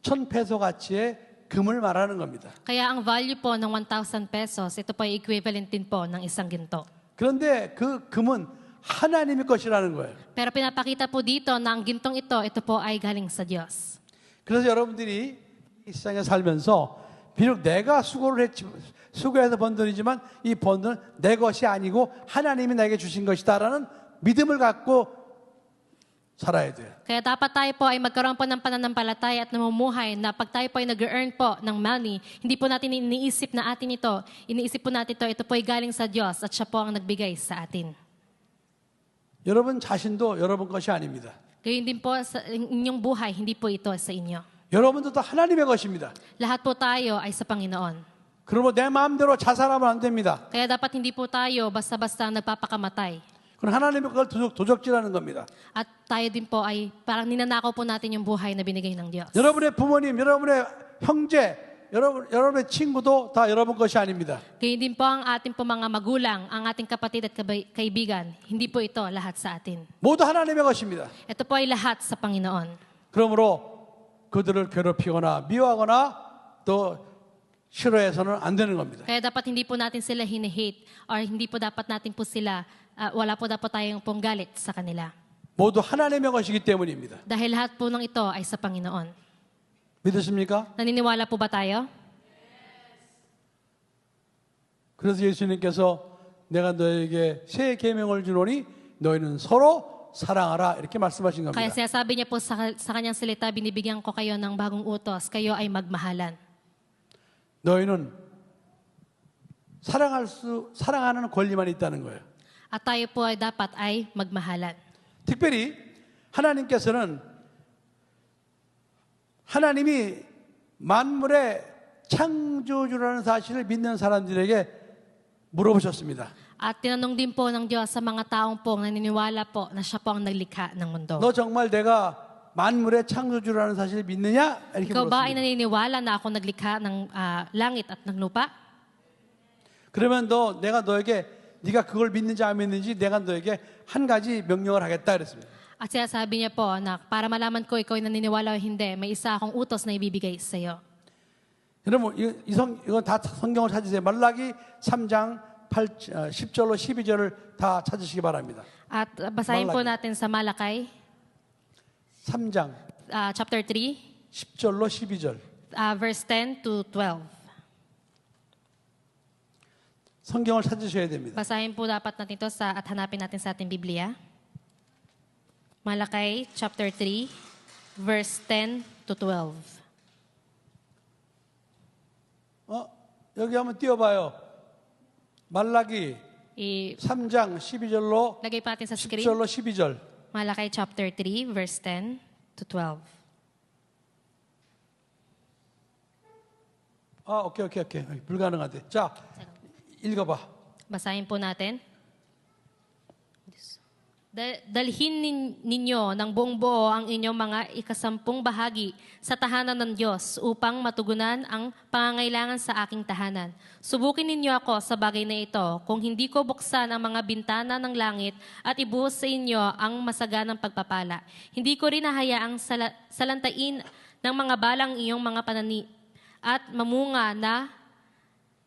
1,000페소 가치의 금을 말하는 겁니다. Kaya ang value po ng 1,000 pesos, ito po ay equivalent din po ng isang ginto. 그런데 그 금은 하나님의 것이라는 거예요. Pero pinapakita po dito na ang gintong ito po ay galing sa Diyos. 그래서 여러분들이 이 세상에 살면서 비록 내가 수고해서 번 돈이지만 이 번 돈은 내 것이 아니고 하나님이 나에게 주신 것이다라는 믿음을 갖고 살아야 돼요. Kaya dapat tayo po ay magkaroon po ng pananampalataya at namumuhay na pag tayo po ay nag-earn po ng money, hindi po natin iniisip na atin ito. Iniisip po natin ito po ay galing sa Diyos at siya po ang nagbigay sa atin. 여러분 자신도 여러분 것이 아닙니다. Gayun din po sa inyong buhay, hindi po ito sa inyo. 여러분도 다 하나님의 것입니다. Lahat po tayo ay sa Panginoon. 그러므로 내 마음대로 자살하면 안 됩니다. Kaya dapat hindi po tayo basta-basta nagpapakamatay. 그건 하나님의 걸 도적질하는 겁니다. At tayo din po ay parang ninanakaw po natin yung buhay na binigay ng Diyos. 여러분의 부모님, 여러분의 형제, 여러분의 친구도 다 여러분 것이 아닙니다. Gayun din po ang ating po mga magulang, ang ating kapatid at kaibigan. Hindi po ito lahat sa atin. 모두 하나님의 것입니다. Ito po ay lahat sa Panginoon. 그러므로 그들을 괴롭히거나 미워하거나 또 싫어해서는 안 되는 겁니다. Kaya dapat hindi po natin sila hine-hate or hindi po dapat natin po sila, wala po dapat tayong pong galit sa kanila. 모두 하나님의 것이기 때문입니다. Dahil lahat po ng ito ay sa Panginoon. 믿으십니까? Naniniwala po ba tayo? 그래서 예수님께서 내가 너에게 새 계명을 주노니 너희는 서로 사랑하라 이렇게 말씀하신 Kaya 겁니다. sinasabi niya po sa kanyang salita, binibigyan ko kayo ng bagong utos, kayo ay magmahalan. 너희는 사랑하는 권리만 있다는 거예요. At tayo po ay dapat ay magmahalan. 특별히 하나님께서는 하나님이 만물의 창조주라는 사실을 믿는 사람들에게 물어보셨습니다. At tinanong din po ng Diyos sa mga taong po naniniwala po na siya po ang naglikha ng mundo. 너 정말 내가 만물의 창조주라는 사실을 믿느냐? 이렇게 Ikaw ba ay 물었습니다. naniniwala na ako naglikha ng langit at ng lupa? 그러면 내가 너에게 네가 그걸 믿는지 안 믿는지 내가 너에게 한 가지 명령을 하겠다 그랬습니다. At sinasabi niya po na para malaman ko ikaw ay naniniwala o hindi, may isa akong utos na ibibigay sa iyo. 여러분 이건 다 성경을 찾으세요. 말라기 3장 10절로 12절을 다 찾으시기 바랍니다. At basahin po Malaki. natin sa Malakay, 3장 chapter 3, 10절로 12절. verse 10 to 12. 성경을 찾으셔야 됩니다. Basahin po dapat natin ito at hanapin natin sa ating Biblia. Malakay, chapter 3, verse 10 to 12. 여기 한번 띄워봐요. 말라기 Ilagay 3장 12절로 po natin sa screen. 10절로 12절. Malakay, chapter 3, verse 10 to 12. 오케이. 불가능하대. 자, 읽어봐. Basahin po natin. Dalhin ninyo ng buong buo ang inyong mga ikasampung bahagi sa tahanan ng Diyos upang matugunan ang pangangailangan sa aking tahanan. Subukin ninyo ako sa bagay na ito kung hindi ko buksan ang mga bintana ng langit at ibuhos sa inyo ang masaganang pagpapala. Hindi ko rin hahayaang salantain ng mga balang iyong mga panani at mamunga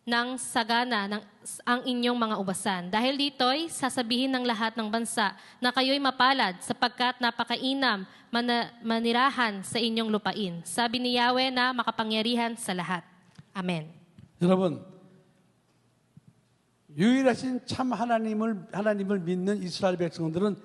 ng sagana ang inyong mga ubasan. Dahil dito'y sasabihin ng lahat ng bansa na kayo'y mapalad sapagkat napakainam manirahan sa inyong lupain. Sabi ni Yahweh na makapangyarihan sa lahat. Amen. 여러분, 유일하신 참 하나님을 믿는 이스라엘 백성들은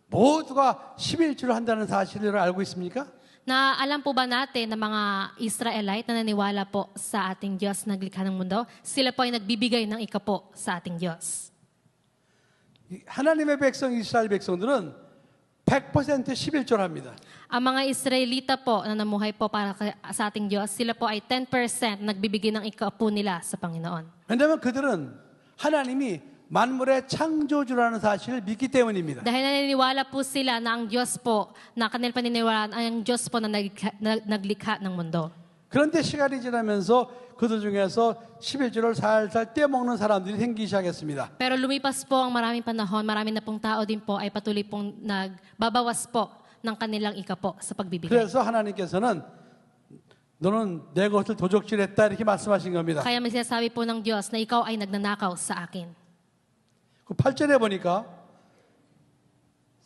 모두가 11주를 한다는 사실을 알고 있습니까? Na alam po ba natin na mga Israelite na naniwala po sa ating Diyos na naglikha ng mundo, sila po ay nagbibigay ng ikapo sa ating Diyos. 하나님의 백성 이스라엘 백성들은 100% 11조를 합니다. Ang mga Israelita po na namuhay po para sa ating Diyos, sila po ay 10% nagbibigay ng ikapo nila sa Panginoon. 왜냐하면 그들은 하나님이 만물의 창조주라는 사실을 믿기 때문입니다. Dahil naniniwala po sila na ang Diyos po, na kanilang paniniwalaan ay ang Diyos po na naglikha ng mundo. 그런데 시간이 지나면서 그들 중에서 11조를 살살 떼먹는 사람들이 생기기 시작했습니다. Pero lumipas po ang maraming panahon, marami na pong tao din po ay patuloy pong nagbabawas po ng kanilang ikapo sa pagbibigay. 그래서 하나님께서는 너는 내 것을 도적질했다 이렇게 말씀하신 겁니다. Kaya may sinasabi po ng Diyos na ikaw ay nagnanakaw sa akin. 그 8절에 보니까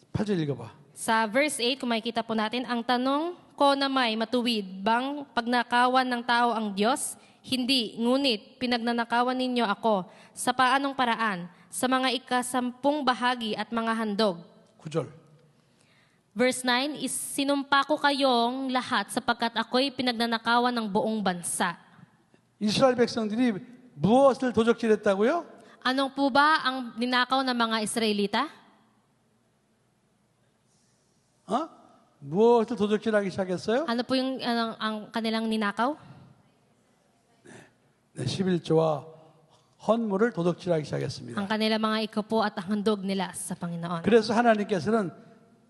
8절 읽어봐. Sa verse 8, kung makikita po natin, ang tanong ko na may matuwid, bang pagnakawan ng tao ang Diyos? Hindi, ngunit pinagnanakawan ninyo ako. Sa paanong paraan? Sa mga ikasampung bahagi at mga handog. 9절. Verse 9 is, sinumpa ko kayong lahat sapagkat ako'y pinagnanakawan ng buong bansa. 이스라엘 백성들이 무엇을 도적질했다고요? Anong po ba ang ninakaw ng mga Israelita? 무엇을 도적질하기 시작했어요? Ano po yung ang kanilang ninakaw? 네, 11조와 헌물을 도적질하기 시작했습니다. Ang kanilang mga ikapo at ang handog nila sa Panginoon. 그래서 하나님께서는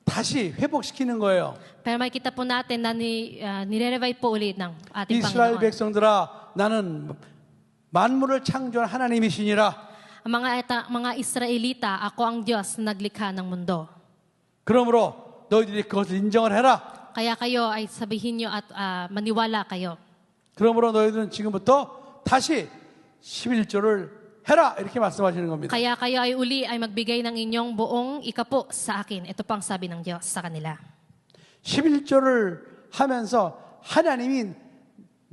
다시 회복시키는 거예요. Pero makikita po natin na nire-revive po ulit ng ating 이스라엘 Panginoon. 백성들아 나는 만물을 창조한 하나님이시니라. Ang mga Israelita, ako ang Diyos na naglikha ng mundo. 그러므로 너희들이 그것을 인정을 해라. Kaya kayo ay sabihin nyo at maniwala kayo. 그러므로 너희들은 지금부터 다시 11조를 해라 이렇게 말씀하시는 겁니다. Kaya kayo ay uli ay magbigay ng inyong buong ikapo sa akin. Ito pang sabi ng Diyos sa kanila. 11조를 하면서 하나님이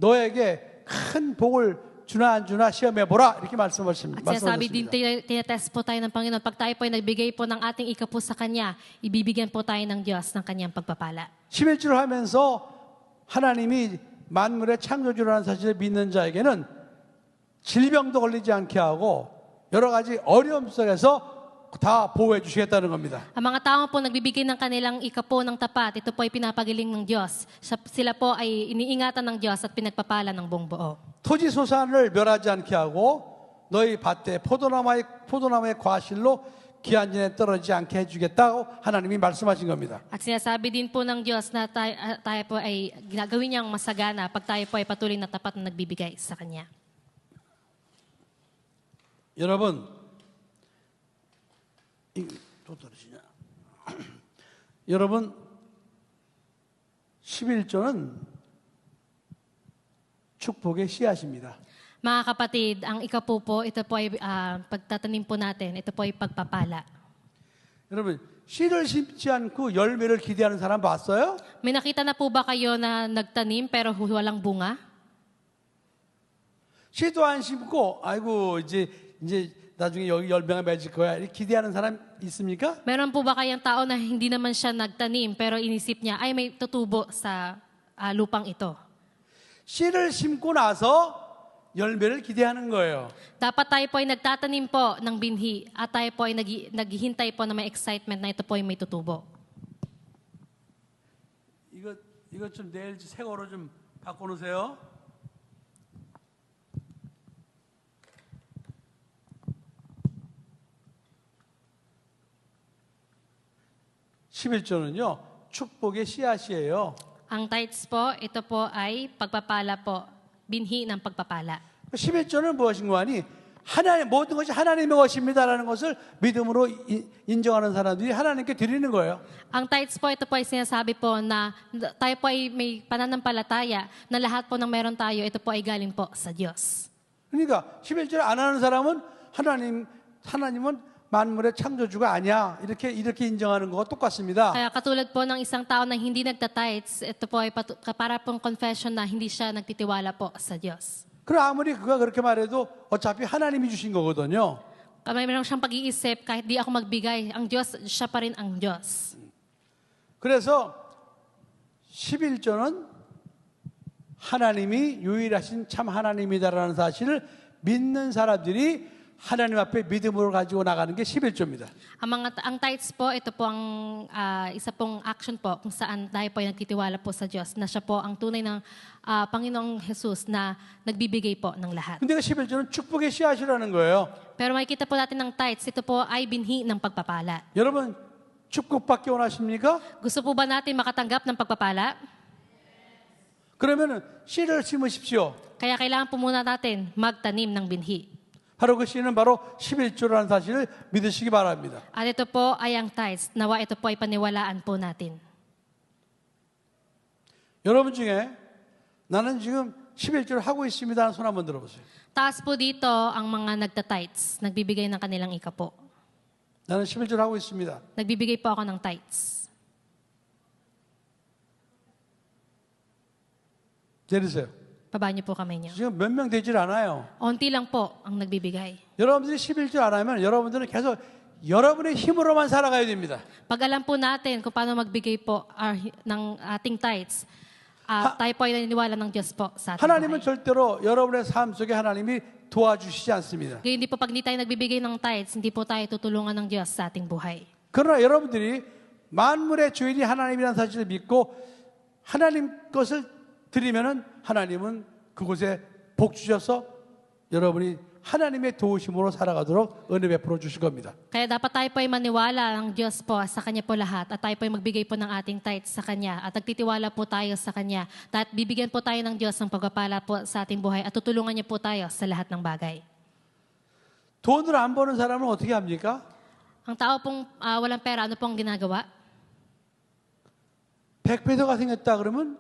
너에게 큰 복을 주나 안 주나 시험해 보라 이렇게 말씀하십니다. At sinasabi din, tinetest po tayo ng Panginoon. Pag tayo po ay nagbigay po ng ating ikapo sa Kanya, ibibigyan po tayo ng Diyos ng Kanyang pagpapala. 11조를 하면서 하나님이 만물의 창조주라는 사실을 믿는 자에게는 질병도 걸리지 않게 하고 여러 가지 어려움 속에서 다 보호해 주시겠다는 겁니다. Ang mga tao po nagbibigay ng kanilang ikapo ng tapat, ito po ay pinapagaling ng Diyos. Sila po ay iniingatan ng Diyos at pinagpapala ng buong buo. 토지 소산을 멸하지 않게 하고 너희 밭에 포도나무의 과실로 귀한 진에 떨어지지 않게 해주겠다고 하나님이 말씀하신 겁니다. At sinasabi din po ng Diyos na tayo po ay ginagawin niyang masagana pag tayo po ay patuloy na tapat na nagbibigay sa Kanya. 여러분, 또 떨어지냐? 여러분, 11조는 축복의 씨앗입니다. Mga kapatid, ang ikapo po, ito po ay pagtatanim po natin, ito po ay pagpapala. 여러분, 씨를 심지 않고 열매를 기대하는 사람 봤어요? May nakita na po ba kayo na nagtanim pero walang bunga? 씨도 안 심고, 아이고, 이제 나중에 여기 열매가 맺을 거야. 이렇게 기대하는 사람 있습니까? Meron po ba kayang tao na hindi naman siya nagtanim pero inisip niya, ay may tutubo sa lupang ito? 씨를 심고 나서 열매를 기대하는 거예요. Dapat tayo po ay nagtatanim po ng binhi at tayo po ay naghihintay po na may excitement na ito po ay may tutubo. 이거 좀 내일 새 거로 좀 바꿔놓으세요. 11조는요, 축복의 씨앗이에요. Ang tithes po, ito po ay pagpapala po, binhi ng pagpapala. 11조는 무엇인고 하니 하나님 모든 것이 하나님의 것입니다라는 것을 믿음으로 인정하는 사람들이 하나님께 드리는 거예요. Ang tithes po, ito po ay sinasabi po na tayo po ay may pananampalataya na lahat po ng meron tayo, ito po ay galing po sa Diyos. 그러니까 11조를 안 하는 사람은 하나님은 만물의 창조주가 아니야. 이렇게 인정하는 거와 똑같습니다. Kaya katulad po ng isang tao na hindi nagta-tithes, ito po ay para pong confession na hindi siya nagtitiwala po sa Diyos. 그럼 아무리 그가 그렇게 말해도 어차피 하나님이 주신 거거든요. Mayroon siyang pag-iisip, kahit di ako magbigay, ang Diyos, siya pa rin ang Diyos. 그래서 11조는 하나님이 유일하신 참 하나님이다라는 사실을 믿는 사람들이 하나님 앞에 믿음으로 가지고 나가는 게 11조입니다. Ang tithes po, ito po ang isa pong action po kung saan tayo po ay nagtitiwala po sa Diyos na siya po ang tunay ng Panginoong Jesus na nagbibigay po ng lahat. 근데 그 11조는 축복의 씨앗이라는 거예요. Pero makikita po natin ng tithes, ito po ay binhi ng pagpapala. 여러분 축복받기 원하십니까? Gusto po ba natin makatanggap ng pagpapala? 그러면은 씨를 심으십시오. Kaya kailangan po muna natin magtanim ng binhi. 바로 그 씨는 바로 11조라는 사실을 믿으시기 바랍니다. At ito po ay ang tithes. Nawa ito po ay paniwalaan po natin. 여러분 중에 나는 지금 11조를 하고 있습니다 하는 손 한번 들어보세요. Taas po dito ang mga nagta-tithes, nagbibigay ng kanilang ikapo. 나는 11조를 하고 있습니다. Nagbibigay po ako ng tithes. 내리세요. Baba niyo po kamay niyo. 지금 몇 명 되질 않아요. Onti lang po ang nagbibigay. 여러분들이 11조 안 하면 여러분들은 계속 여러분의 힘으로만 살아가야 됩니다. Pag alam po natin kung paano magbigay po ng ating tithes, tayo po ay naniniwala ng Diyos po sa ating 하나님은 buhay. 절대로 여러분의 삶 속에 하나님이 도와주시지 않습니다. Kaya hindi po pag hindi tayo nagbibigay ng tithes, hindi po tayo tutulungan ng Diyos sa ating buhay. 그러나 여러분들이 만물의 주인이 하나님이라는 사실을 믿고 하나님 것을 드리면은 하나님은 그곳에 복 주셔서 여러분이 하나님의 도우심으로 살아가도록 은혜 베풀어 주실 겁니다. Kaya dapat tayo po ay maniwala ng Diyos po sa Kanya po lahat at tayo po ay magbigay po ng ating tithes sa Kanya at nagtitiwala po tayo sa Kanya at bibigyan po tayo ng Diyos ng pagpapala po sa ating buhay at tutulungan niya po tayo sa lahat ng bagay. 돈을 안 버는 사람은 어떻게 합니까? Ang tao pong walang pera, ano pong ginagawa? 100배도가 생겼다 그러면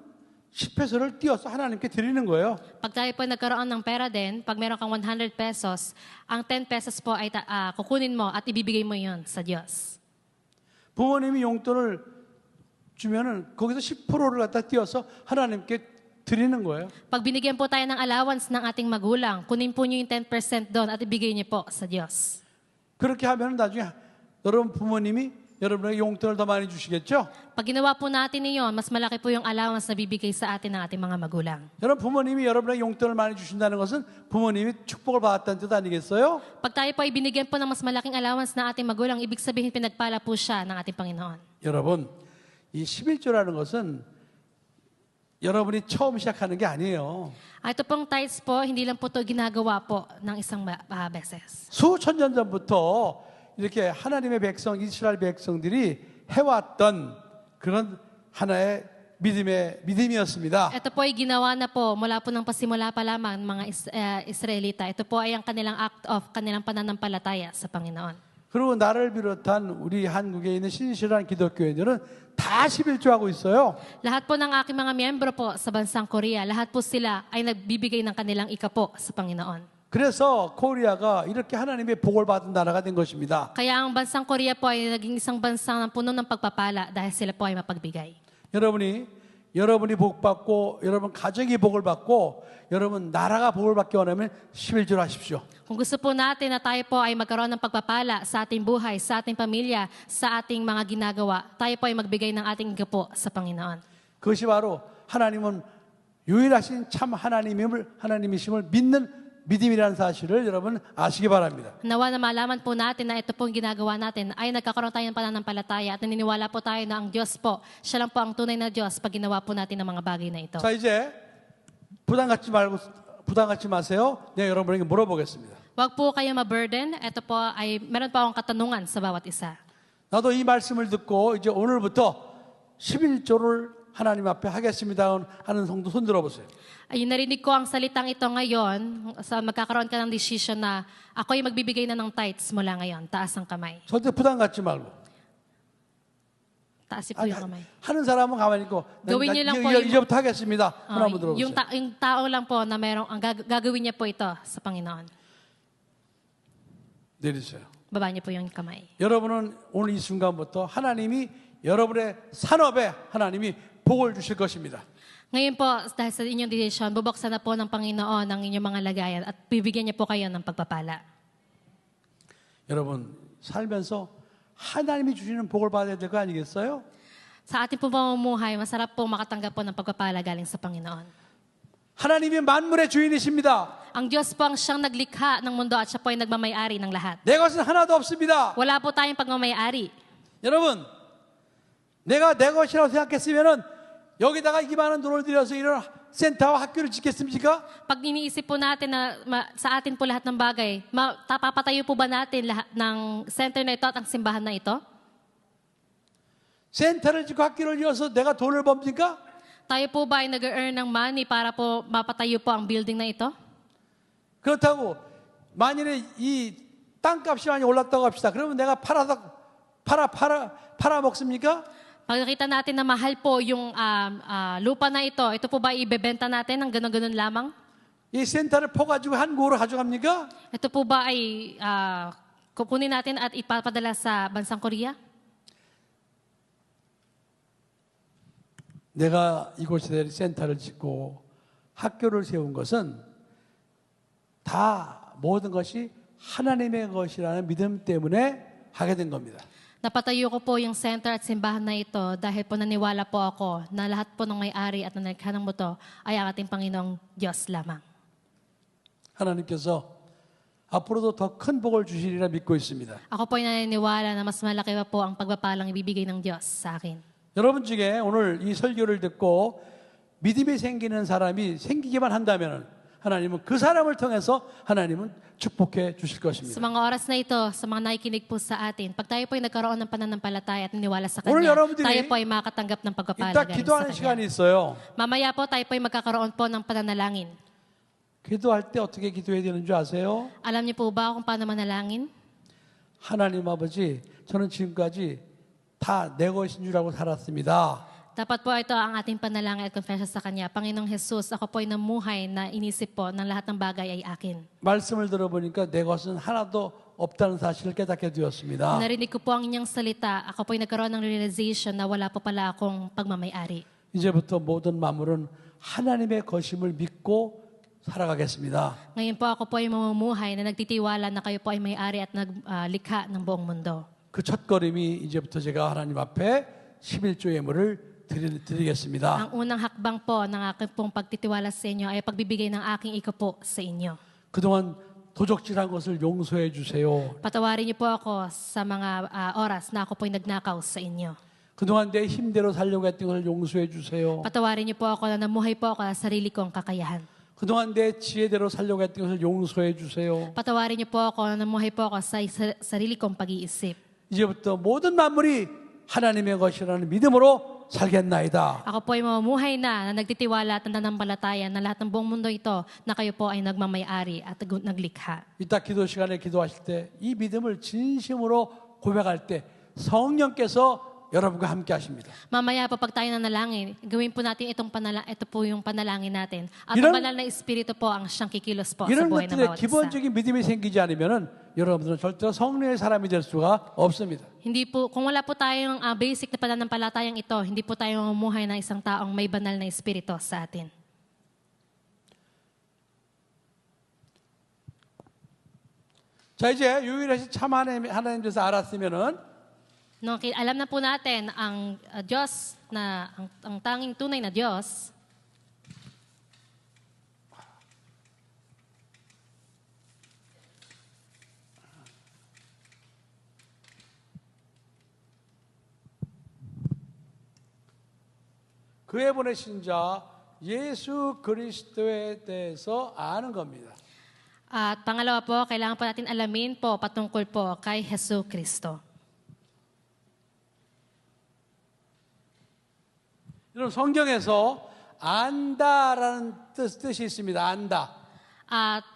10peso를 띄어서 하나님께 드리는 거예요. Pag tayo po nagkaroon ng pera din, pag meron kang 100 pesos, ang 10 pesos po ay kukunin mo at ibibigay mo yon sa Diyos. 부모님이 용돈을 주면은 거기서 10%를 갖다 띄어서 하나님께 드리는 거예요. Pag binigyan po tayo ng allowance ng ating magulang, kunin po niyo yung 10% doon at ibigay niyo po sa Diyos. 그렇게 하면 나중에 여러분 부모님이 여러분에게 용돈을 더 많이 주시겠죠? Pag ginawa po natin iyon, mas malaki po yung allowance na bibigay sa atin ng ating mga magulang. 여러분 부모님이 여러분에게 용돈을 많이 주신다는 것은 부모님이 축복을 받았다는 뜻 아니겠어요? Pag tayo po ay binigyan po ng mas malaking allowance ng ating magulang, ibig sabihin pinagpala po siya ng ating Panginoon. 여러분 이 11조라는 것은 여러분이 처음 시작하는 게 아니에요. Ito pong tithes po, hindi lang po ito ginagawa po ng isang beses. 수천 년 전부터 이렇게 하나님의 백성, 이스라엘 백성들이 해왔던 그런 하나의 믿음이었습니다. Ito po ay ginawa na po mula po ng pasimula pa lamang ng mga Israelita. Ito po ay ang kanilang act of kanilang pananampalataya sa Panginoon. 그리고 나를 비롯한 우리 한국에 있는 신실한 기독교인들은 다 11조 하고 있어요. Lahat po ng aking mga miyembro po sa bansang Korea, lahat po sila ay nagbibigay ng kanilang ikapo sa Panginoon. 그래서 코리아가 이렇게 하나님의 복을 받은 나라가 된 것입니다. Kaya ang bansang Korea po ay naging isang bansang puno ng pagpapala dahil sila po ay mapagbigay. 여러분이 복 받고 여러분 가정이 복을 받고 여러분 나라가 복을 받기 원하면 11조를 하십시오. Kung gusto po natin na tayo po ay magkaroon ng pagpapala sa ating buhay, sa ating pamilya, sa ating mga ginagawa, tayo po ay magbigay ng ating ikapo sa Panginoon. 그것이 바로 하나님은 유일하신 참 하나님이심을 믿는 믿음이라는 사실을 여러분 아시기 바랍니다. Nawa na malaman po natin na ito pong ginagawa natin ay nagkakaroon tayo ng pananampalataya at naniniwala po tayo na ang Diyos po, siya lang po ang tunay na Diyos pag ginawa po natin ang mga bagay na ito. 자 이제 부담 갖지 마세요. 내가 여러분에게 물어보겠습니다. Huwag po kayo ma-burden. Ito po ay meron pa akong katanungan sa bawat isa. 나도 이 말씀을 듣고 이제 오늘부터 11조를 하나님 앞에 하겠습니다 하는 성도 손 들어보세요. Ay, narinig ko ang salitang ito ngayon, sa magkakaroon ka ng decision na ako ay magbibigay na ng tithes mula ngayon. Taas ang kamay. 절대 부담 갖지 말고. Taas po 아니, yung kamay. 하는 사람은 가만히 있고 Gawin niyo lang po 이제부터 하겠습니다. 하나만 들어보세요. yung tao lang po na merong, ang gagawin niya po ito sa Panginoon. 내리세요. Baba niyo po yung kamay. 여러분은 오늘 이 순간부터 하나님이 여러분의 산업에 하나님이 복을 주실 것입니다. Ngayon po, dahil sa inyong decision, bubuksan na po ng Panginoon ang inyong mga lagayan at bibigyan niya po kayo ng pagpapala. 여러분 살면서 하나님이 주시는 복을 받아야 될 거 아니겠어요? Sa ating po pamumuhay, masarap po makatanggap po ng pagpapala galing sa Panginoon. 하나님이 만물의 주인이십니다. Ang Diyos po ang siyang naglikha ng mundo at siya po ay nagmamayari ng lahat. 내 것은 하나도 없습니다. Wala po tayong pagmamayari. 여러분, 내가 내 것이라고 생각했으면은 여기다가 이 많은 돈을 들여서 이런 센터와 학교를 짓겠습니까? Pag iniisip po natin na sa atin po lahat ng bagay, papatayo po ba natin lahat ng center na ito at ang simbahan na ito? 센터를 짓고 학교를 지어서 내가 돈을 법니까? Tayo po ba ay nag-earn ng money para po mapatayo po ang building na ito? 그렇다고 만일에 이 땅값이 많이 올랐다고 합시다. 그러면 내가 팔아 먹습니까? Pag nakita natin na mahal po yung lupa na ito po ba ibebenta natin ng ganun-ganun lamang? 이 센터를 퍼가지고 한국으로 가져갑니까? Ito po ba ay kukunin natin at ipapadala sa bansang Korea? 내가 이곳에 센터를 짓고 학교를 세운 것은 다 모든 것이 하나님의 것이라는 믿음 때문에 하게 된 겁니다. Napatayo ko po yung center at simbahan na ito dahil po naniwala po ako na lahat po ng may-ari at nanikha ng muto ay ang ating Panginoong Diyos lamang. 하나님께서 앞으로도 더 큰 복을 주시리라 믿고 있습니다. Ako po ay naniniwala na mas malaki pa po ang pagpapalang ibibigay ng Diyos sa akin. 여러분 중에 오늘 이 설교를 듣고 믿음이 생기는 사람이 생기기만 한다면 하나님은 그 사람을 통해서 하나님은 축복해 주실 Sa 것입니다. mga oras na ito, sa mga nakikinig po sa atin, pag tayo po ay nagkaroon ng pananampalataya at niniwala sa 오늘 Kanya, 여러분들이 tayo po ay makatanggap ng pagpapala 이따 galing sa 기도하는 시간이 Kanya. 있어요. Mamaya po tayo po ay magkakaroon po ng pananalangin. 기도할 때 어떻게 기도해야 되는 줄 아세요? Alam niyo po ba kung paano manalangin? 하나님 아버지, 저는 지금까지 다 내 것인 줄 알고 살았습니다. Dapat po ito ang ating panalangin at confession sa Kanya. Panginoong Jesus, ako po ay namuhay na inisip po ng lahat ng bagay ay akin. 말씀을 들어보니까 내 것은 하나도 없다는 사실을 깨닫게 되었습니다. Narinig ko po ang inyong salita. Ako po ay nagkaroon ng realization na wala po pala akong pagmamayari. 이제부터 모든 만물은 하나님의 것임을 믿고 살아가겠습니다. Ngayon po ako po ay mamumuhay na nagtitiwala na kayo po ay may-ari at naglikha ng buong mundo. 그 첫걸음이 이제부터 제가 하나님 앞에 11조 예물을 드리겠습니다. Ang unang hakbang po ng aking pong pagtitiwala sa inyo ay pagbibigay ng aking ikapo sa inyo. 그동안 도적질한 것을 용서해 주세요. Patawarin niyo po ako sa mga oras na ako po ay nagnakaw sa inyo. 그동안 내 힘대로 살려고 했던 것을 용서해 주세요. Patawarin niyo po ako na namuhay po ako sa sarili kong kakayahan. 그동안 내 지혜대로 살려고 했던 것을 용서해 주세요. Patawarin niyo po ako na namuhay po ako sa sarili kong pag-iisip. 이제부터 모든 만물이 하나님의 것이라는 믿음으로 살겠나이다. Ako po ay mamumuhay na nagtitiwala at nananampalataya na lahat ng buong mundo ito na kayo po ay nagmamayari at naglikha. 이따 기도 시간에 기도하실 때 이 믿음을 진심으로 고백할 때 성령께서 여러분과 함께 하십니다. Mamaya po pag tayo nanalangin, gawin po natin ito po yung panalangin natin. At 이런- ang banal na Espiritu po ang siyang kikilos po sa 이런 buhay ng 것들의 bawat isa. 기본적인 믿음이 생기지 않으면은 여러분들은 절대로 성령의 사람이 될 수가 없습니다. Hindi po, kung wala po tayong basic na pananampalatayang ito, hindi po tayo mamumuhay ng isang taong may banal na Espiritu sa atin. 자, 이제 유일하신 참 하나님 돼서 알았으면은 No, alam na po natin ang Diyos na ang tanging tunay na Diyos. 그에 보내신 자 예수 그리스도에 대해서 아는 겁니다. At pangalawa po, kailangan po natin alamin po patungkol po kay Jesu Kristo. 여러분 성경에서 안다라는 뜻이 있습니다. 안다. At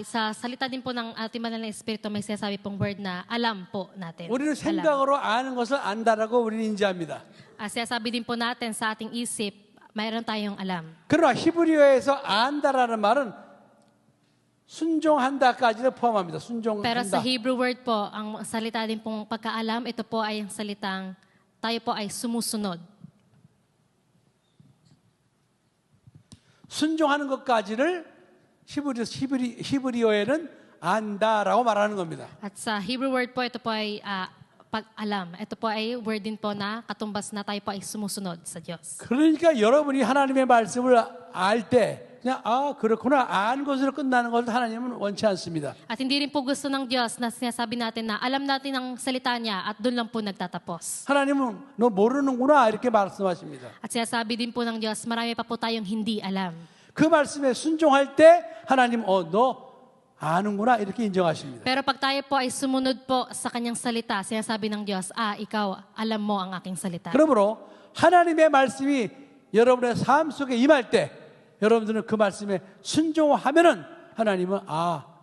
sa salita din po ng ating banal na Espiritu, may sinasabi pong word na alam po natin. 우리는 Alam. 생각으로 아는 것을 안다라고 우리는 인지합니다. Sinasabi din po natin sa ating isip, mayroon tayong alam. 그러나 히브리어에서 안다라는 말은 순종한다까지를 포함합니다. Pero sa 순종한다. Hebrew word po, ang salita din pong pagkaalam, ito po ay ang salitang tayo po ay sumusunod. 순종하는 것까지를 히브리어에는 안다라고 말하는 겁니다. At sa Hebrew word po, ito po ay pag-alam. Ito po ay word din po na katumbas na tayo po ay sumusunod sa Diyos. 그러니까 여러분이 하나님의 말씀을 알 때 그냥 그렇구나 아는 것으로 끝나는 것을 하나님은 원치 않습니다. At hindi rin po gusto ng Diyos na sinasabi natin na alam natin ang salita niya at doon lang po nagtatapos. 하나님은 너 모르는구나 이렇게 말씀하십니다. At sinasabi din po ng Diyos, marami pa po tayong hindi alam. 그 말씀에 순종할 때 하나님 너 아는구나 이렇게 인정하십니다. Pero pag tayo po ay sumunod po sa kanyang salita, sinasabi ng Diyos, ikaw, alam mo ang aking salita. 그러므로 하나님의 말씀이 여러분의 삶 속에 임할 때 여러분들은 그 말씀에 순종하면은 하나님은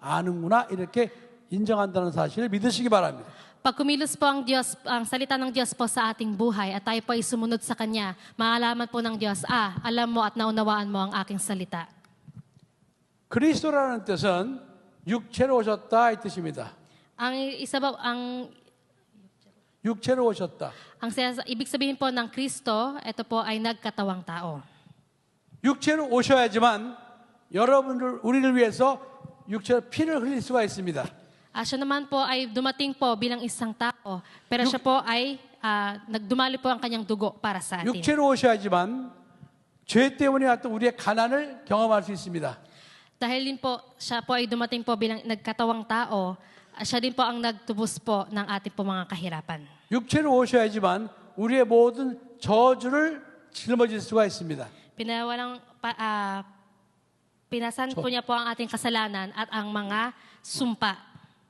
아는구나 이렇게 인정한다는 사실을 믿으시기 바랍니다. Pag kumilos po ang Diyos, ang salita ng Diyos po sa ating buhay at tayo po ay sumunod sa Kanya, maalaman po ng Diyos, alam mo at naunawaan mo ang aking salita. 그리스도라는 뜻은 육체로 오셨다 이 뜻입니다. Ang isa ba, ang 육체로 오셨다. ibig sabihin po ng Kristo, ito po ay nagkatawang tao. 육체로 오셔야지만 우리를 위해서 육체로 피를 흘릴 수가 있습니다. Siya naman po ay dumating po bilang isang tao, pero siya po ay nagdumali po ang kanyang dugo para sa atin. 육체로 오셔야지만 죄 때문에 왔던 우리의 가난을 경험할 수 있습니다. Dahil din po, siya po ay dumating po bilang nagkatawang tao, siya din po ang nagtubos po ng ating po mga kahirapan. 육체로 오셔야지만 우리의 모든 저주를 짊어질 수가 있습니다. Pinasan po niya po ang ating kasalanan at ang mga sumpa.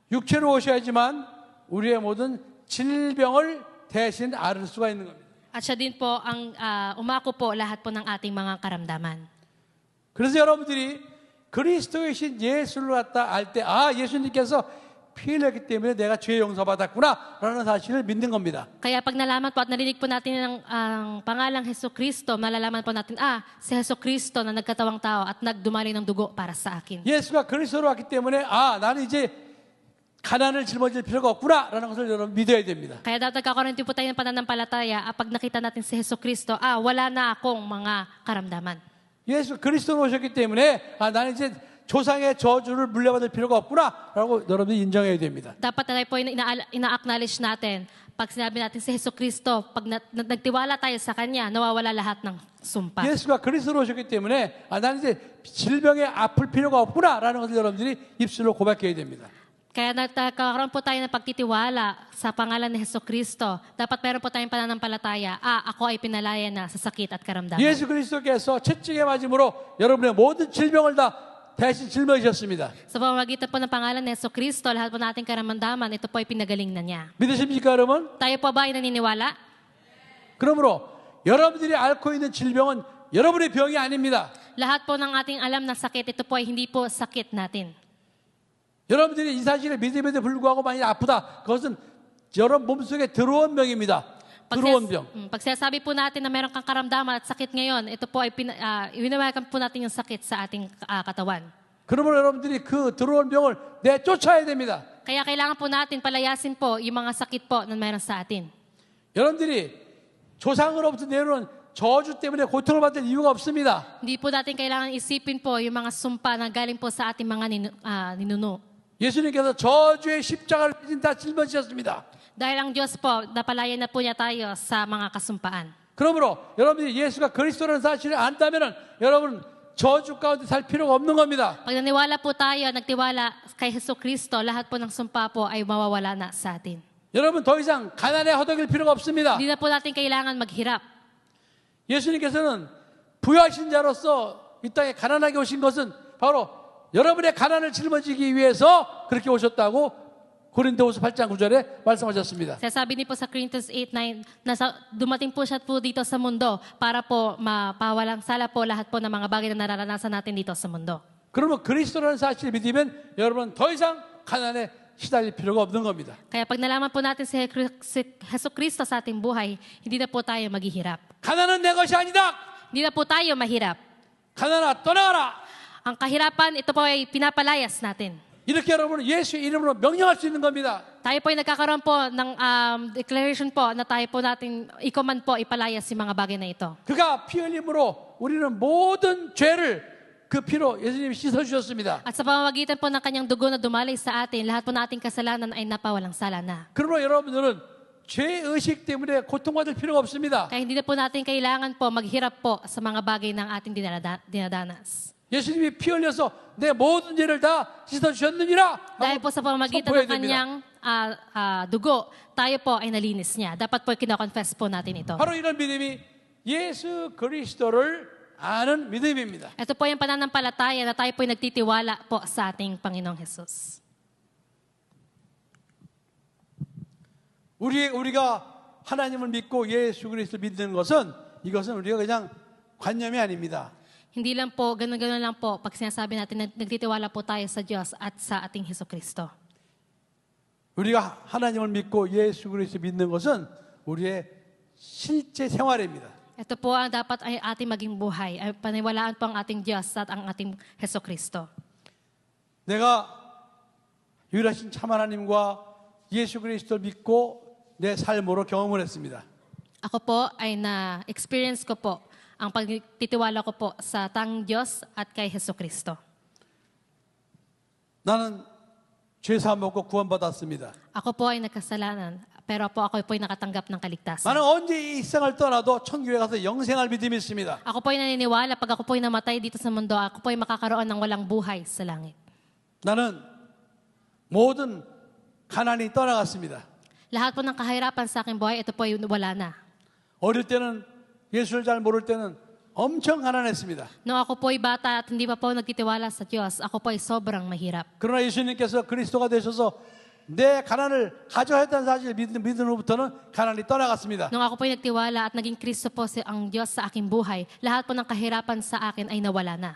육체로 오셔야지만 우리의 모든 질병을 대신 앓을 수가 있는 겁니다. At siya din po ang umako po lahat po ng ating mga karamdaman. 그래서 여러분들이 그리스도이신 예수를 갖다 알 때 예수님께서 피 흘렸기 때문에 내가 죄 용서받았구나 라는 사실을 믿는 겁니다. Kaya pag nalaman po at narinig po natin ang pangalang Jesucristo, malalaman po natin, si Jesucristo na nagkatawang tao at nagdumali ng dugo para sa akin. 예수가 그리스도로 왔기 때문에 나는 이제 가난을 짊어질 필요가 없구나라는 것을 여러분 믿어야 됩니다. Kaya dapat nagkakaroon din po tayo ng pananampalataya pag nakita natin si Jesucristo, wala na akong mga karamdaman. 예수 그리스도로 오셨기 때문에 나는 이제 조상의 저주를 물려받을 필요가 없구나라고 여러분이 인정해야 됩니다. Dapat tayo po ina-acknowledge natin pag sinabi natin si Jesucristo, pag nagtiwala tayo sa Kanya, nawawala lahat ng sumpa. 예수가 그리스도로 오셨기 때문에 나는 이제 질병에 아플 필요가 없구나라는 것을 여러분들이 입술로 고백해야 됩니다. Kaya nagkakaroon po tayo ng pagtitiwala sa pangalan ni Jesucristo. Dapat meron po tayong pananampalataya, ako ay pinalaya na sa sakit at karamdaman. 예수 그리스도께서 채찍에 맞음으로 여러분의 모든 질병을 다 대신 짊어지셨습니다. Sa pamamagitan po ng pangalan ni Jesucristo, lahat po nating karamdaman, ito po ay pinagaling na niya. 믿으십니까 여러분? Tayo po ba ay naniniwala? 그러므로 여러분들이 앓고 있는 질병은 여러분의 병이 아닙니다. Lahat po ng ating alam na sakit, ito po ay hindi po sakit natin. 여러분들이 이 사실을 믿음에도 불구하고 많이 아프다. 그것은 여러분 몸속에 들어온 병입니다. 들어온 병. Pag sinasabi po natin na meron kang karamdaman at sakit ngayon, ito po ay winawakan po natin yung sakit sa ating katawan. 그러므로 여러분들이 그 들어온 병을 내쫓아야 됩니다. Kaya kailangan po natin palayasin po yung mga sakit po na meron sa atin. 여러분들이 조상으로부터 내려오는 저주 때문에 고통을 받을 이유가 없습니다. Hindi po natin kailangan isipin po yung mga sumpa na galing po sa ating mga ninuno. 예수님께서 저주의 십자가를 다 짊어지셨습니다. Dahil ang Diyos po, napalaya na po niya tayo sa mga kasumpaan. 그러므로 여러분이 예수가 그리스도라는 사실을 안다면 여러분 저주 가운데 살 필요가 없는 겁니다. Pag naniwala po tayo, nagtiwala kay Jesucristo, lahat po ng sumpa po ay mawawala na sa atin. 여러분 더 이상 가난에 허덕일 필요가 없습니다. Hindi na po natin kailangan maghirap. 예수님께서는 부유하신 자로서 이 땅에 가난하게 오신 것은 바로 여러분의 가난을 짊어지기 위해서 그렇게 오셨다고 고린도후서 8장 9절에 말씀하셨습니다. Sabi niyo po sa Corinthians 8:9, dumating po siya po dito sa mundo para po mapawalang sala po lahat po ng mga bagay na nararanasan natin dito sa mundo. 그러면 그리스도라는 사실을 믿으면 여러분은 더 이상 가난에 시달릴 필요가 없는 겁니다. Kaya pag nalaman po natin si Hesus Kristo sa ating buhay, hindi na po tayo maghihirap. 가난은 내 것이 아니다. Hindi na po tayo mahirap. 가난아 떠나가라. Ang kahirapan, ito po ay pinapalayas natin. 이렇게 여러분은 예수의 이름으로 명령할 수 있는 겁니다. Tayo po ay nagkakaroon po ng declaration po na tayo po natin i-command po, ipalayas yung mga bagay na ito. 그가 피 흘림으로 우리는 모든 죄를 그 피로 예수님이 씻어주셨습니다. At sa pamamagitan po ng kanyang dugo na dumalay sa atin, lahat po nating kasalanan ay napawalang sala na. 그러므로 여러분들은 죄의식 때문에 고통받을 필요가 없습니다. Kaya hindi na po natin kailangan po maghirap po sa mga bagay ng ating dinadanas. 예수님이 피 흘려서 내 모든 죄를 다 씻어주셨느니라. Dahil po sa pamamagitan ng kanyang dugo, tayo po ay nalinis niya. Dapat po kina-confess po natin ito. 바로 이런 믿음이 예수 그리스도를 아는 믿음입니다. Ito po yung pananampalataya na tayo po ay nagtitiwala po sa ating Panginoong Jesus. 우리가 하나님을 믿고 예수 그리스도를 믿는 것은 이것은 우리가 그냥 관념이 아닙니다. Hindi lang po, ganun-ganun lang po, pag sinasabi natin na nagtitiwala po tayo sa Diyos at sa ating Hesukristo. 우리가 하나님을 믿고 예수 그리스도 믿는 것은 우리의 실제 생활입니다. Ito po ang dapat ay ating maging buhay. Ay paniwalaan po ang ating Diyos at ang ating Hesukristo. 내가 유일하신 참 하나님과 예수 그리스도를 믿고 내 삶으로 경험을 했습니다. Ako po ay na-experience ko po ang pagtitiwala ko po sa tang Diyos at kay Hesukristo. 나는 죄 사함 받고 구원받았습니다. Ako po ay nagkasalanan, pero po ako po ay nakatanggap ng kaligtasan. 나는 언제 이 세상을 떠나도 천국에 가서 영생할 믿음이 있습니다. Ako po ay naniniwala, pag ako po ay namatay dito sa mundo, ako po ay makakaroon ng walang buhay sa langit. 나는 모든 가난이 떠나갔습니다. Lahat po ng kahirapan sa aking buhay, ito po ay wala na. 어릴 때는 예수를 잘 모를 때는 엄청 가난했습니다. Nung ako po ay bata at hindi pa po nagtitiwala sa Diyos, ako po ay sobrang mahirap. 그러나 예수님께서 그리스도가 되셔서 내 가난을 가져했다는 사실을 믿는 후부터는 가난이 떠나갔습니다. Nung ako po ay nagtiwala at naging Kristo po ang Diyos sa aking buhay, lahat po ng kahirapan sa akin ay nawala na.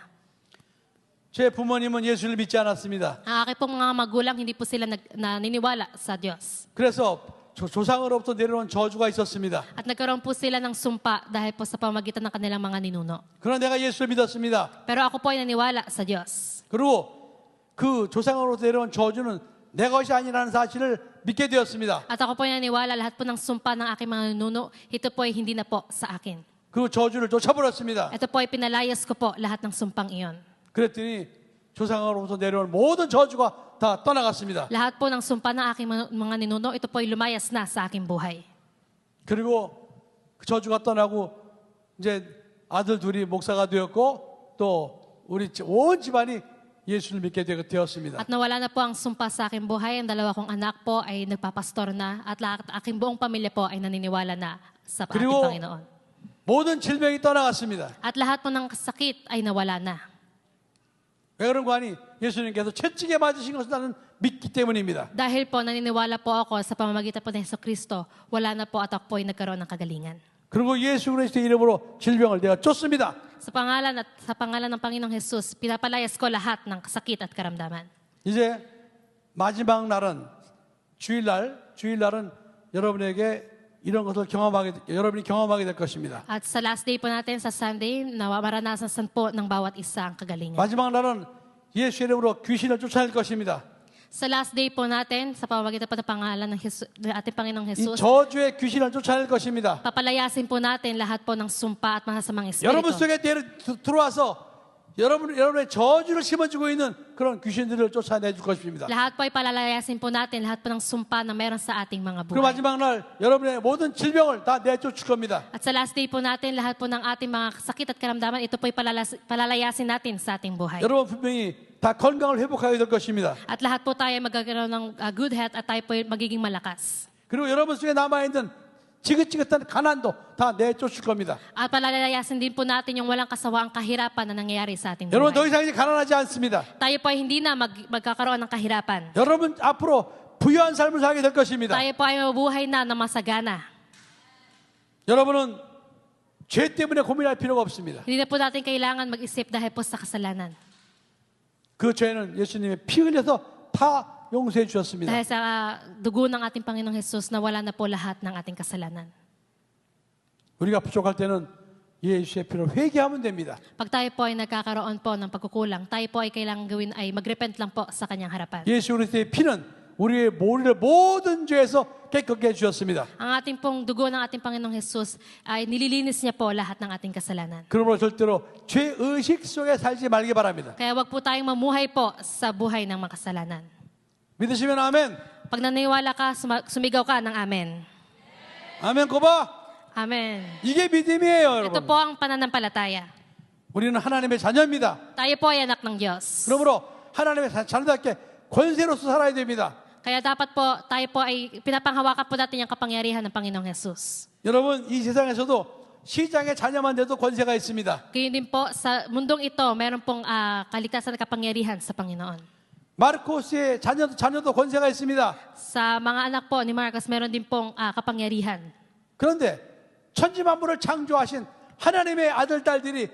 제 부모님은 예수를 믿지 않았습니다. Ang aking pong mga magulang, hindi po sila naniniwala sa Diyos. 그래서 조상으로부터 내려온 저주가 있었습니다. At nagkaroon po sila ng sumpa dahil po sa pamagitan ng kanilang mga ninuno. 그러나 내가 예수를 믿었습니다. Pero ako po ay naniwala sa Diyos. 그리고 그 조상으로부터 내려온 저주는 내 것이 아니라는 사실을 믿게 되었습니다. At ako po ay naniwala lahat po ng sumpa ng aking mga ninuno, ito po ay hindi na po sa akin. 그 저주를 쫓아버렸습니다. Ito po ay pinalayas ko po lahat ng sumpang iyon. 그랬더니 조상으로부터 내려온 모든 저주가 다 떠나갔습니다. Lahat po ng sumpa ng aking mga ninuno, ito po ay lumayas na sa aking buhay. 그리고 그 저주가 떠나고 이제 아들 둘이 목사가 되었고 또 우리 온 집안이 예수를 믿게 되었습니다. At nawala na po ang sumpa sa aking buhay. Ang dalawa kong anak po ay nagpapastor na at lahat aking buong pamilya po ay naniniwala na sa ating 그리고 Panginoon. 모든 질병이 떠나갔습니다. At lahat po ng sakit ay nawala na. 왜 그런 거 아니? 예수님께서 채찍에 맞으신 것을 나는 믿기 때문입니다. Dahil po naniniwala po ako sa pamamagitan po ng Hesukristo, wala na po at ako po ay nagkaroon ng kagalingan. 그리고 예수 그리스도의 이름으로 질병을 내가 쫓습니다. Sa pangalan ng Panginoong Jesus, pinapalayas ko lahat ng sakit at karamdaman. 이제 마지막 날은 주일날은 여러분에게 이런 것을 여러분이 경험하게 될 것입니다. At sa last day po natin, sa Sunday, maranasan po ng bawat isa ang kagalingan. 마지막 날은 예수 이름으로 귀신을 쫓아낼 것입니다. Sa last day po natin, sa pamamagitan po ng pangalan ng ating Panginoong 이 Jesus, 저주의 귀신을 쫓아낼 것입니다. papalayasin po natin lahat po ng sumpa at masasamang 여러분 espiritu. 속에 들어와서 여러분의 저주를 심어주고 있는 그런 귀신들을 쫓아내줄 것입니다. Lahat po ay palalayasin po natin, lahat po ng sumpa na meron sa ating mga 그리고 buhay. 마지막 날 여러분의 모든 질병을 다 내쫓을 겁니다. At sa last day po natin, lahat po ng ating mga sakit at karamdaman, ito po ay palalayasin natin sa ating buhay. 여러분 분명히 다 건강을 회복하게 될 것입니다. At lahat po tayo magkakaroon ng good health at tayo po ay magiging malakas. 그리고 여러분 속에 남아있는 지긋지긋한 가난도 다 내쫓을 겁니다. At palalayasin din po natin yung walang kasawaang kahirapan na nangyayari sa ating 여러분 더 buhay. 이상 이제 가난하지 않습니다. Tayo po ay hindi na magkakaroon ng kahirapan. 여러분 앞으로 부유한 삶을 살게 될 것입니다. Tayo po ay mabuhay na masagana. 여러분은 죄 때문에 고민할 필요가 없습니다. Hindi na po natin kailangan mag-isip dahil po sa kasalanan. 그 죄는 예수님의 피 흘려서 다 용서해 주셨습니다. Dahil sa dugo ng ating Panginoong Jesus na wala na po lahat ng ating kasalanan. 우리가 부족할 때는 예수의 피로 회개하면 됩니다. Pag tayo po ay nagkakaroon po ng pagkukulang, tayo po ay kailangan gawin ay mag-repent lang po sa kanyang harapan. 예수 그리스도의 피는 우리의 모든 죄에서 깨끗게 해 주셨습니다. Ang ating pong dugo ng ating Panginoong Jesus ay nililinis niya po lahat ng ating kasalanan. 그러므로 절대로 죄 의식 속에 살지 말기 바랍니다. Kaya wag po tayong mamuhay po sa buhay ng makasalanan. 믿으시면 아멘. Pag naniwala ka, sumigaw ka ng amen. 아멘 고바. Amen. 이게 믿음이에요, Ito 여러분. po ang pananampalataya. 우리는 하나님의 자녀입니다. Tayo po ay anak ng Diyos. 그러므로 하나님의 자녀답게 권세로서 살아야 됩니다. Kaya dapat po, tayo po ay pinapanghawakan po natin yung kapangyarihan ng Panginoong Jesus. 여러분, 이 세상에서도 시장의 자녀만 돼도 권세가 있습니다. Kaya din po, sa mundong ito, meron pong kaligtasan at kapangyarihan sa Panginoon. 마르코스의 자녀도 권세가 있습니다. Sa mga anak po ni Marcos, meron din pong kapangyarihan. 그런데 천지만물을 창조하신 하나님의 아들, 딸들이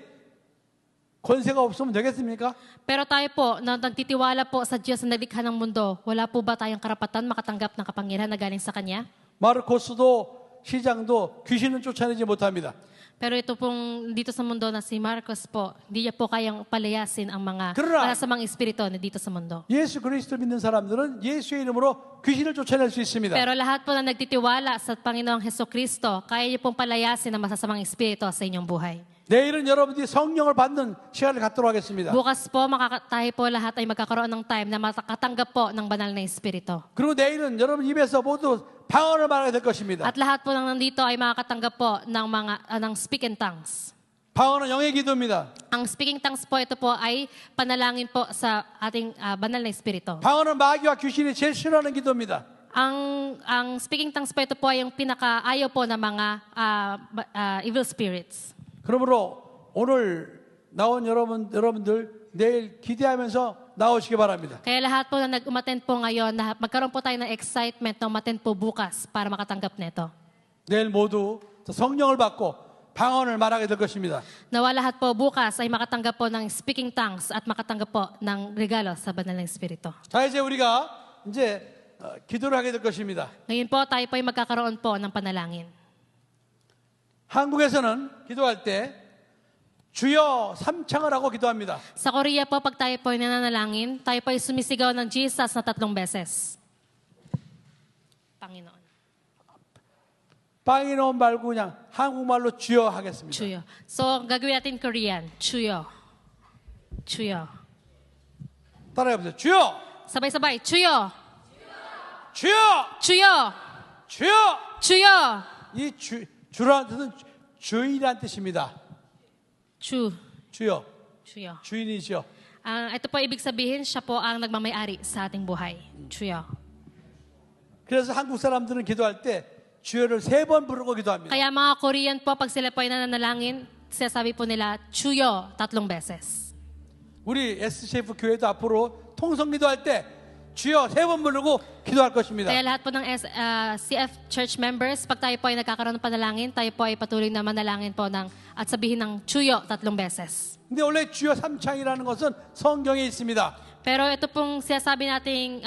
권세가 없으면 되겠습니까? Pero tayo po, na nagtitiwala po sa Diyos na naglikha ng mundo, wala po ba tayong karapatan makatanggap ng kapangyarihan na galing sa Kanya? 마르코스도 시장도 귀신은 쫓아내지 못합니다. Pero ito pong dito sa mundo na si Marcos po, hindi niya po kayang palayasin ang mga 그러나 masamang espiritu na dito sa mundo. 예수 그리스도 믿는 사람들은 예수의 이름으로 귀신을 쫓아낼 수 있습니다. Pero lahat po na nagtitiwala sa Panginoong Hesukristo, kaya niyo pong palayasin ang masasamang espiritu sa inyong buhay. 내일은 여러분들이 성령을 받는 시간을 갖도록 하겠습니다. Bukas po, tayo po lahat ay magkakaroon ng time na makatanggap po ng banal na espiritu. 그리고 내일은 여러분 입에서 모두 방언을 말하게 될 것입니다. At lahat po ng nandito ay makakatanggap po ng speak in tongues. 방언은 영의 기도입니다. Ang speaking tongues po, ito po ay panalangin po sa ating banal na espiritu. 방언은 마귀와 귀신이 제일 싫어하는 기도입니다. Ang speaking tongues po, ito po ay yung pinakaayaw po ng mga evil spirits. 그러므로 오늘 나온 여러분들 내일 기대하면서 나오시기 바랍니다. Kaya lahat po na nag-umattend po ngayon, magkaroon po tayo ng excitement na umattend po bukas para makatanggap nito. 내일 모두 성령을 받고 방언을 말하게 될 것입니다. Nawa lahat po bukas ay makatanggap po ng speaking tongues at makatanggap po ng regalo sa banal ng espiritu. 자, 이제 우리가 기도를 하게 될 것입니다. Ngayon po tayo po ay magkakaroon po ng panalangin. 한국에서는 기도할 때 주여 삼창을 하고 기도합니다. Sa Korea po, pag tayo po ay nananalangin, tayo po ay sumisigaw ng Jesus na 3 beses. Panginoon. 빵이노 말고 그냥 한국말로 주여 하겠습니다. Chuyo. So, gagawin natin Korean. Chuyo. Chuyo. 따라해보세요. 주여! Sabay-sabay. Chuyo. 주여! Chuyo. 주여! Chuyo. 이 주라는 뜻은 주인이란 뜻입니다. 주여. Chuyo. 주인이죠. Ito po ibig sabihin, siya po ang nagmamayari sa ating buhay. Chuyo. 그래서 한국 사람들은 기도할 때 주여를 3번 부르고 기도합니다. Kaya mga Korean po, pag sila po ay nananalangin, sinasabi po nila, Chuyo, 3 beses. 우리 SCF 교회도 앞으로 통성 기도할 때 주여 3번 부르고 기도할 것입니다. Kaya lahat po ng CF church members, pag tayo po ay nagkakaroon ng panalangin, tayo po ay patuloy na manalangin po at sabihin ng Chuyo 3 beses. 근데 원래 주여 삼창이라는 것은 성경에 있습니다. Pero ito pong sinasabi nating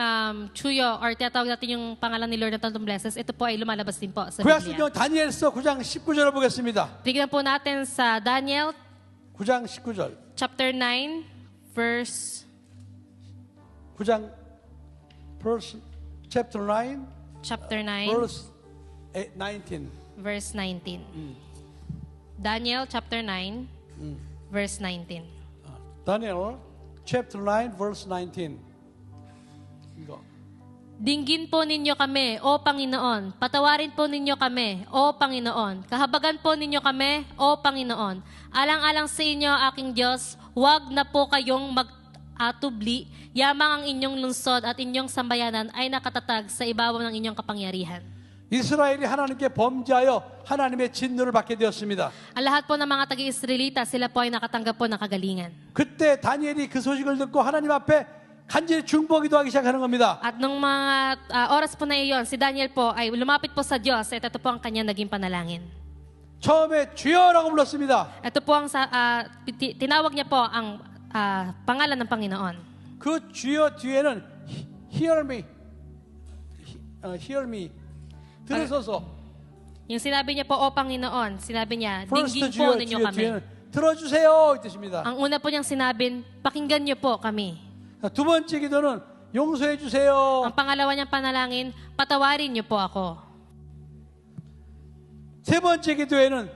Chuyo or tinatawag natin yung pangalan ni Lord na 3 beses, ito po ay lumalabas din po sa 구약성경 Biblia. 다니엘서 9장 19절을 보겠습니다. Tignan po natin sa Daniel 9장 19절. chapter 9, verse 9장 chapter 9 chapter 9, verse 19. verse 19. Daniel chapter 9, verse 19. Daniel chapter 9 verse 19. 이거. Dinggin po ninyo kami, O Panginoon. Patawarin po ninyo kami, O Panginoon. Kahabagan po ninyo kami, O Panginoon. Alang-alang sa inyo, aking Diyos, huwag na po kayong mag-atubli. Yamang ang inyong lungsod at inyong sambayanan ay nakatatag sa ibabaw ng inyong kapangyarihan. 이스라엘이 하나님께 범죄하여 하나님의 진노를 받게 되었습니다. Ang lahat po ng mga taga-Israelita, sila po ay nakatanggap po ng kagalingan. 그때 다니엘이 그 소식을 듣고 하나님 앞에 간절히 중보기도 하기 시작하는 겁니다. At nung mga oras po na iyon, si Daniel po ay lumapit po sa Diyos at ito po ang kanya naging panalangin. 처음에 주여라고 불렀습니다. Ito po ang tinawag niya po ang pangalan ng Panginoon. 그 주여 뒤에는 hear me, hear me 들으소서. Yung sinabi niya po, O Panginoon, sinabi niya, First dinggin 주여, po ninyo 주여 kami. 뒤에는 들어주세요 이 뜻입니다. Ang una po niyang sinabing, pakinggan niyo po kami. 두 번째 기도는 용서해 주세요. Ang pangalawa niyang panalangin, patawarin niyo po ako. 세 번째 기도에는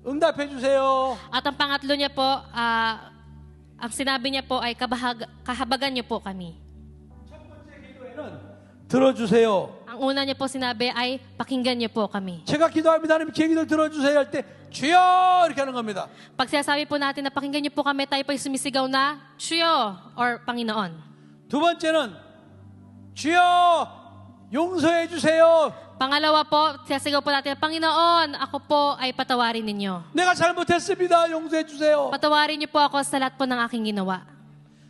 응답해 주세요. At ang pangatlo niya po, ang sinabi niya po ay kahabagan niyo po kami. 첫 번째 기도에는 들어주세요. Ang una niya po sinabi ay pakinggan niyo po kami. 제가 기도합니다. 하나님 제 기도 들어주세요 할 때 주여 이렇게 하는 겁니다. Pag sinasabi po natin na pakinggan niyo po kami, tayo po ay sumisigaw na, Suyo or Panginoon. 두 번째는 주여 용서해 주세요. Pangalawa po, sisigaw po natin, Panginoon, ako po ay patawarin ninyo. 내가 잘못했습니다. 용서해 주세요. Patawarin niyo po ako sa lahat po ng aking ginawa.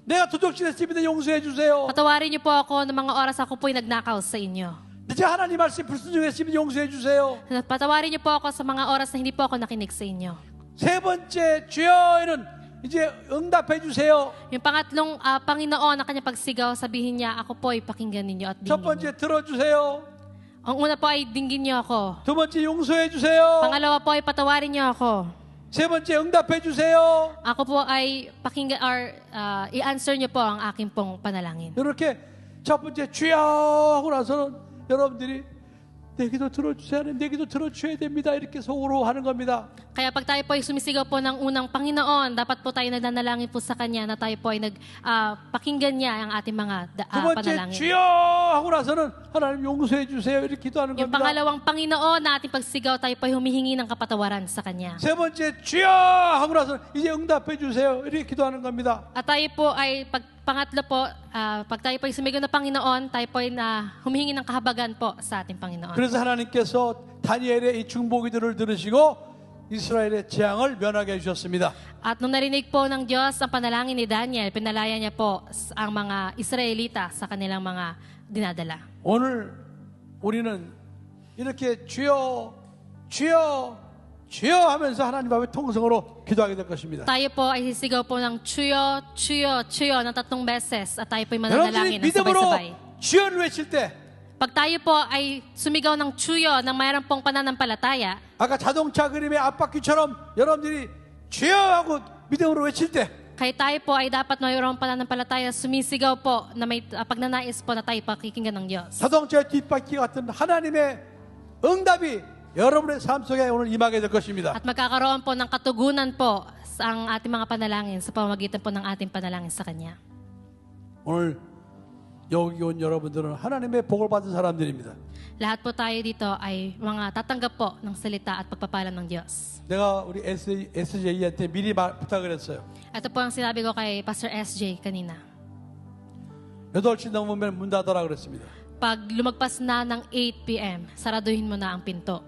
내가 도둑질했습니다. 용서해 주세요. Patawarin niyo po ako ng mga oras ako po ay nagnakaw sa inyo. 제가 하나님 말씀 불순종했습니다. 용서해 주세요. Patawarin niyo po ako sa mga oras na hindi po ako nakinig sa inyo. 세 번째 주여에는 이제 응답해 주세요. Yung pangatlong Panginoon na kanya pagsigaw, sabihin niya, ako po ay pakinggan ninyo at 첫 dinggin niyo. 번째 들어주세요. Ang una po ay dinggin niyo ako. 두 번째 용서해 주세요. Pangalawa po ay patawarin niyo ako. 세 번째 응답해 주세요. Ako po ay pakinggan or i-answer niyo po ang aking pong panalangin. 이렇게 첫 번째 주여 하고 나서는 여러분들이 내 기도 들어주세요. 하나님 내 기도 들어주셔야 됩니다. 이렇게 속으로 하는 겁니다. Kaya pag tayo po ay sumisigaw po ng unang Panginoon, dapat po tayo nagdadalangin po sa Kanya na tayo po ay pakinggan niya ang ating mga 두 번째 panalangin. 주여 하고 나서는 하나님 용서해 주세요. 이렇게 기도하는 Yung 겁니다. pangalawang Panginoon na ating pagsigaw, tayo po ay humihingi ng kapatawaran sa Kanya. 세 번째 주여 하고 나서는 이제 응답해 주세요. 이렇게 기도하는 겁니다. At tayo po ay, pangatlo po, pag tayo po ay sumigaw ng Panginoon, tayo po ay humihingi ng kahabagan po sa ating Panginoon. 그래서 하나님께서 다니엘의 이 중보기도를 들으시고 이스라엘의 재앙을 면하게 해주셨습니다. At nung narinig po ng Diyos ang panalangin ni Daniel, pinalaya niya po ang mga Israelita sa kanilang mga dinadala. 오늘 우리는 이렇게 주여 주여 주여 하면서 하나님 앞에 통성으로 기도하게 될 것입니다. Tayo po ay sisigaw po ng Chuyo, Chuyo, Chuyo ng 3 beses at tayo po ay 여러분들이 mananalangin ng 믿음으로 sabay-sabay. 주여를 외칠 때 Pag tayo po ay sumigaw ng Chuyo ng mayroon pong pananampalataya, 아까 자동차 그림의 앞바퀴처럼 여러분들이 주여 하고 믿음으로 외칠 때 kaya tayo po ay dapat mayroong pananampalataya, sumisigaw po na may pagnanais po na tayo pakikinggan ng Diyos. 자동차의 뒷바퀴 같은 하나님의 응답이 여러분의 삶 속에 오늘 임하게 될 것입니다. At magkakaroon po ng katugunan po sa ang ating mga panalangin sa pamamagitan po ng ating panalangin sa Kanya. 오늘 여기 온 여러분들은 하나님의 복을 받은 사람들입니다. Lahat po tayo dito ay mga tatanggap po ng salita at pagpapala ng Diyos. 내가 우리 SJ한테 미리 부탁을 했어요. Ito po ang sinabi ko kay Pastor SJ kanina. 8시 넘으면 문 닫아라 그랬습니다. Pag lumagpas na ng 8 p.m., saraduhin mo na ang pinto.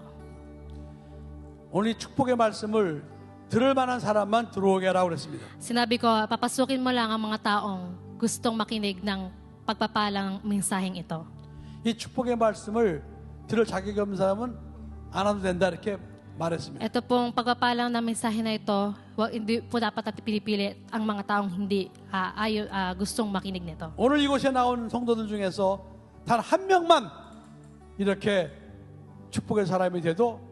오늘 이 축복의 말씀을 들을 만한 사람만 들어오게 하라고 그랬습니다. Sinabi ko, papasukin mo lang ang mga taong gustong makinig ng pagpapalang mensaheng ito. 이 축복의 말씀을 들을 자격이 없는 사람은 안 와도 된다 이렇게 말했습니다. Ito pong pagpapalang na mensahe na ito, hindi po dapat natin pinipili ang mga taong hindi gustong makinig nito. 오늘 이곳에 나온 성도들 중에서 단 한 명만 이렇게 축복의 사람이 돼도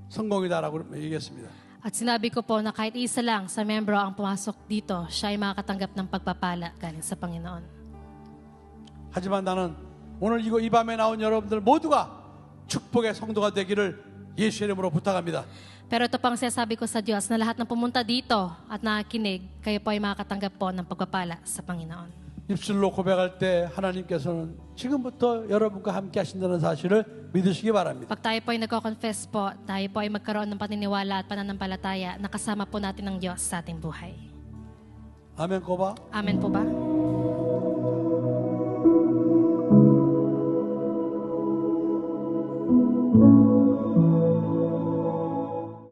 성공이다라고 얘기했습니다. At sinabi ko po na kahit isa lang sa membro ang pumasok dito, siya ay makakatanggap ng pagpapala galing sa Panginoon. 하지만 나는 오늘 이 밤에 나온 여러분들 모두가 축복의 성도가 되기를 예수 이름으로 부탁합니다. Pero ito pang sinasabi ko sa Diyos na lahat ng pumunta dito at nakikinig, kayo po ay makakatanggap po ng pagpapala sa Panginoon. 입술로 고백할 때 하나님께서는 지금부터 여러분과 함께 하신다는 사실을 믿으시기 바랍니다. Pag tayo po ay nagko-confess po, tayo po ay magkaroon ng paniniwala at pananampalataya na kasama po natin ng Diyos sa ating buhay. 아멘 고바. Amen po ba?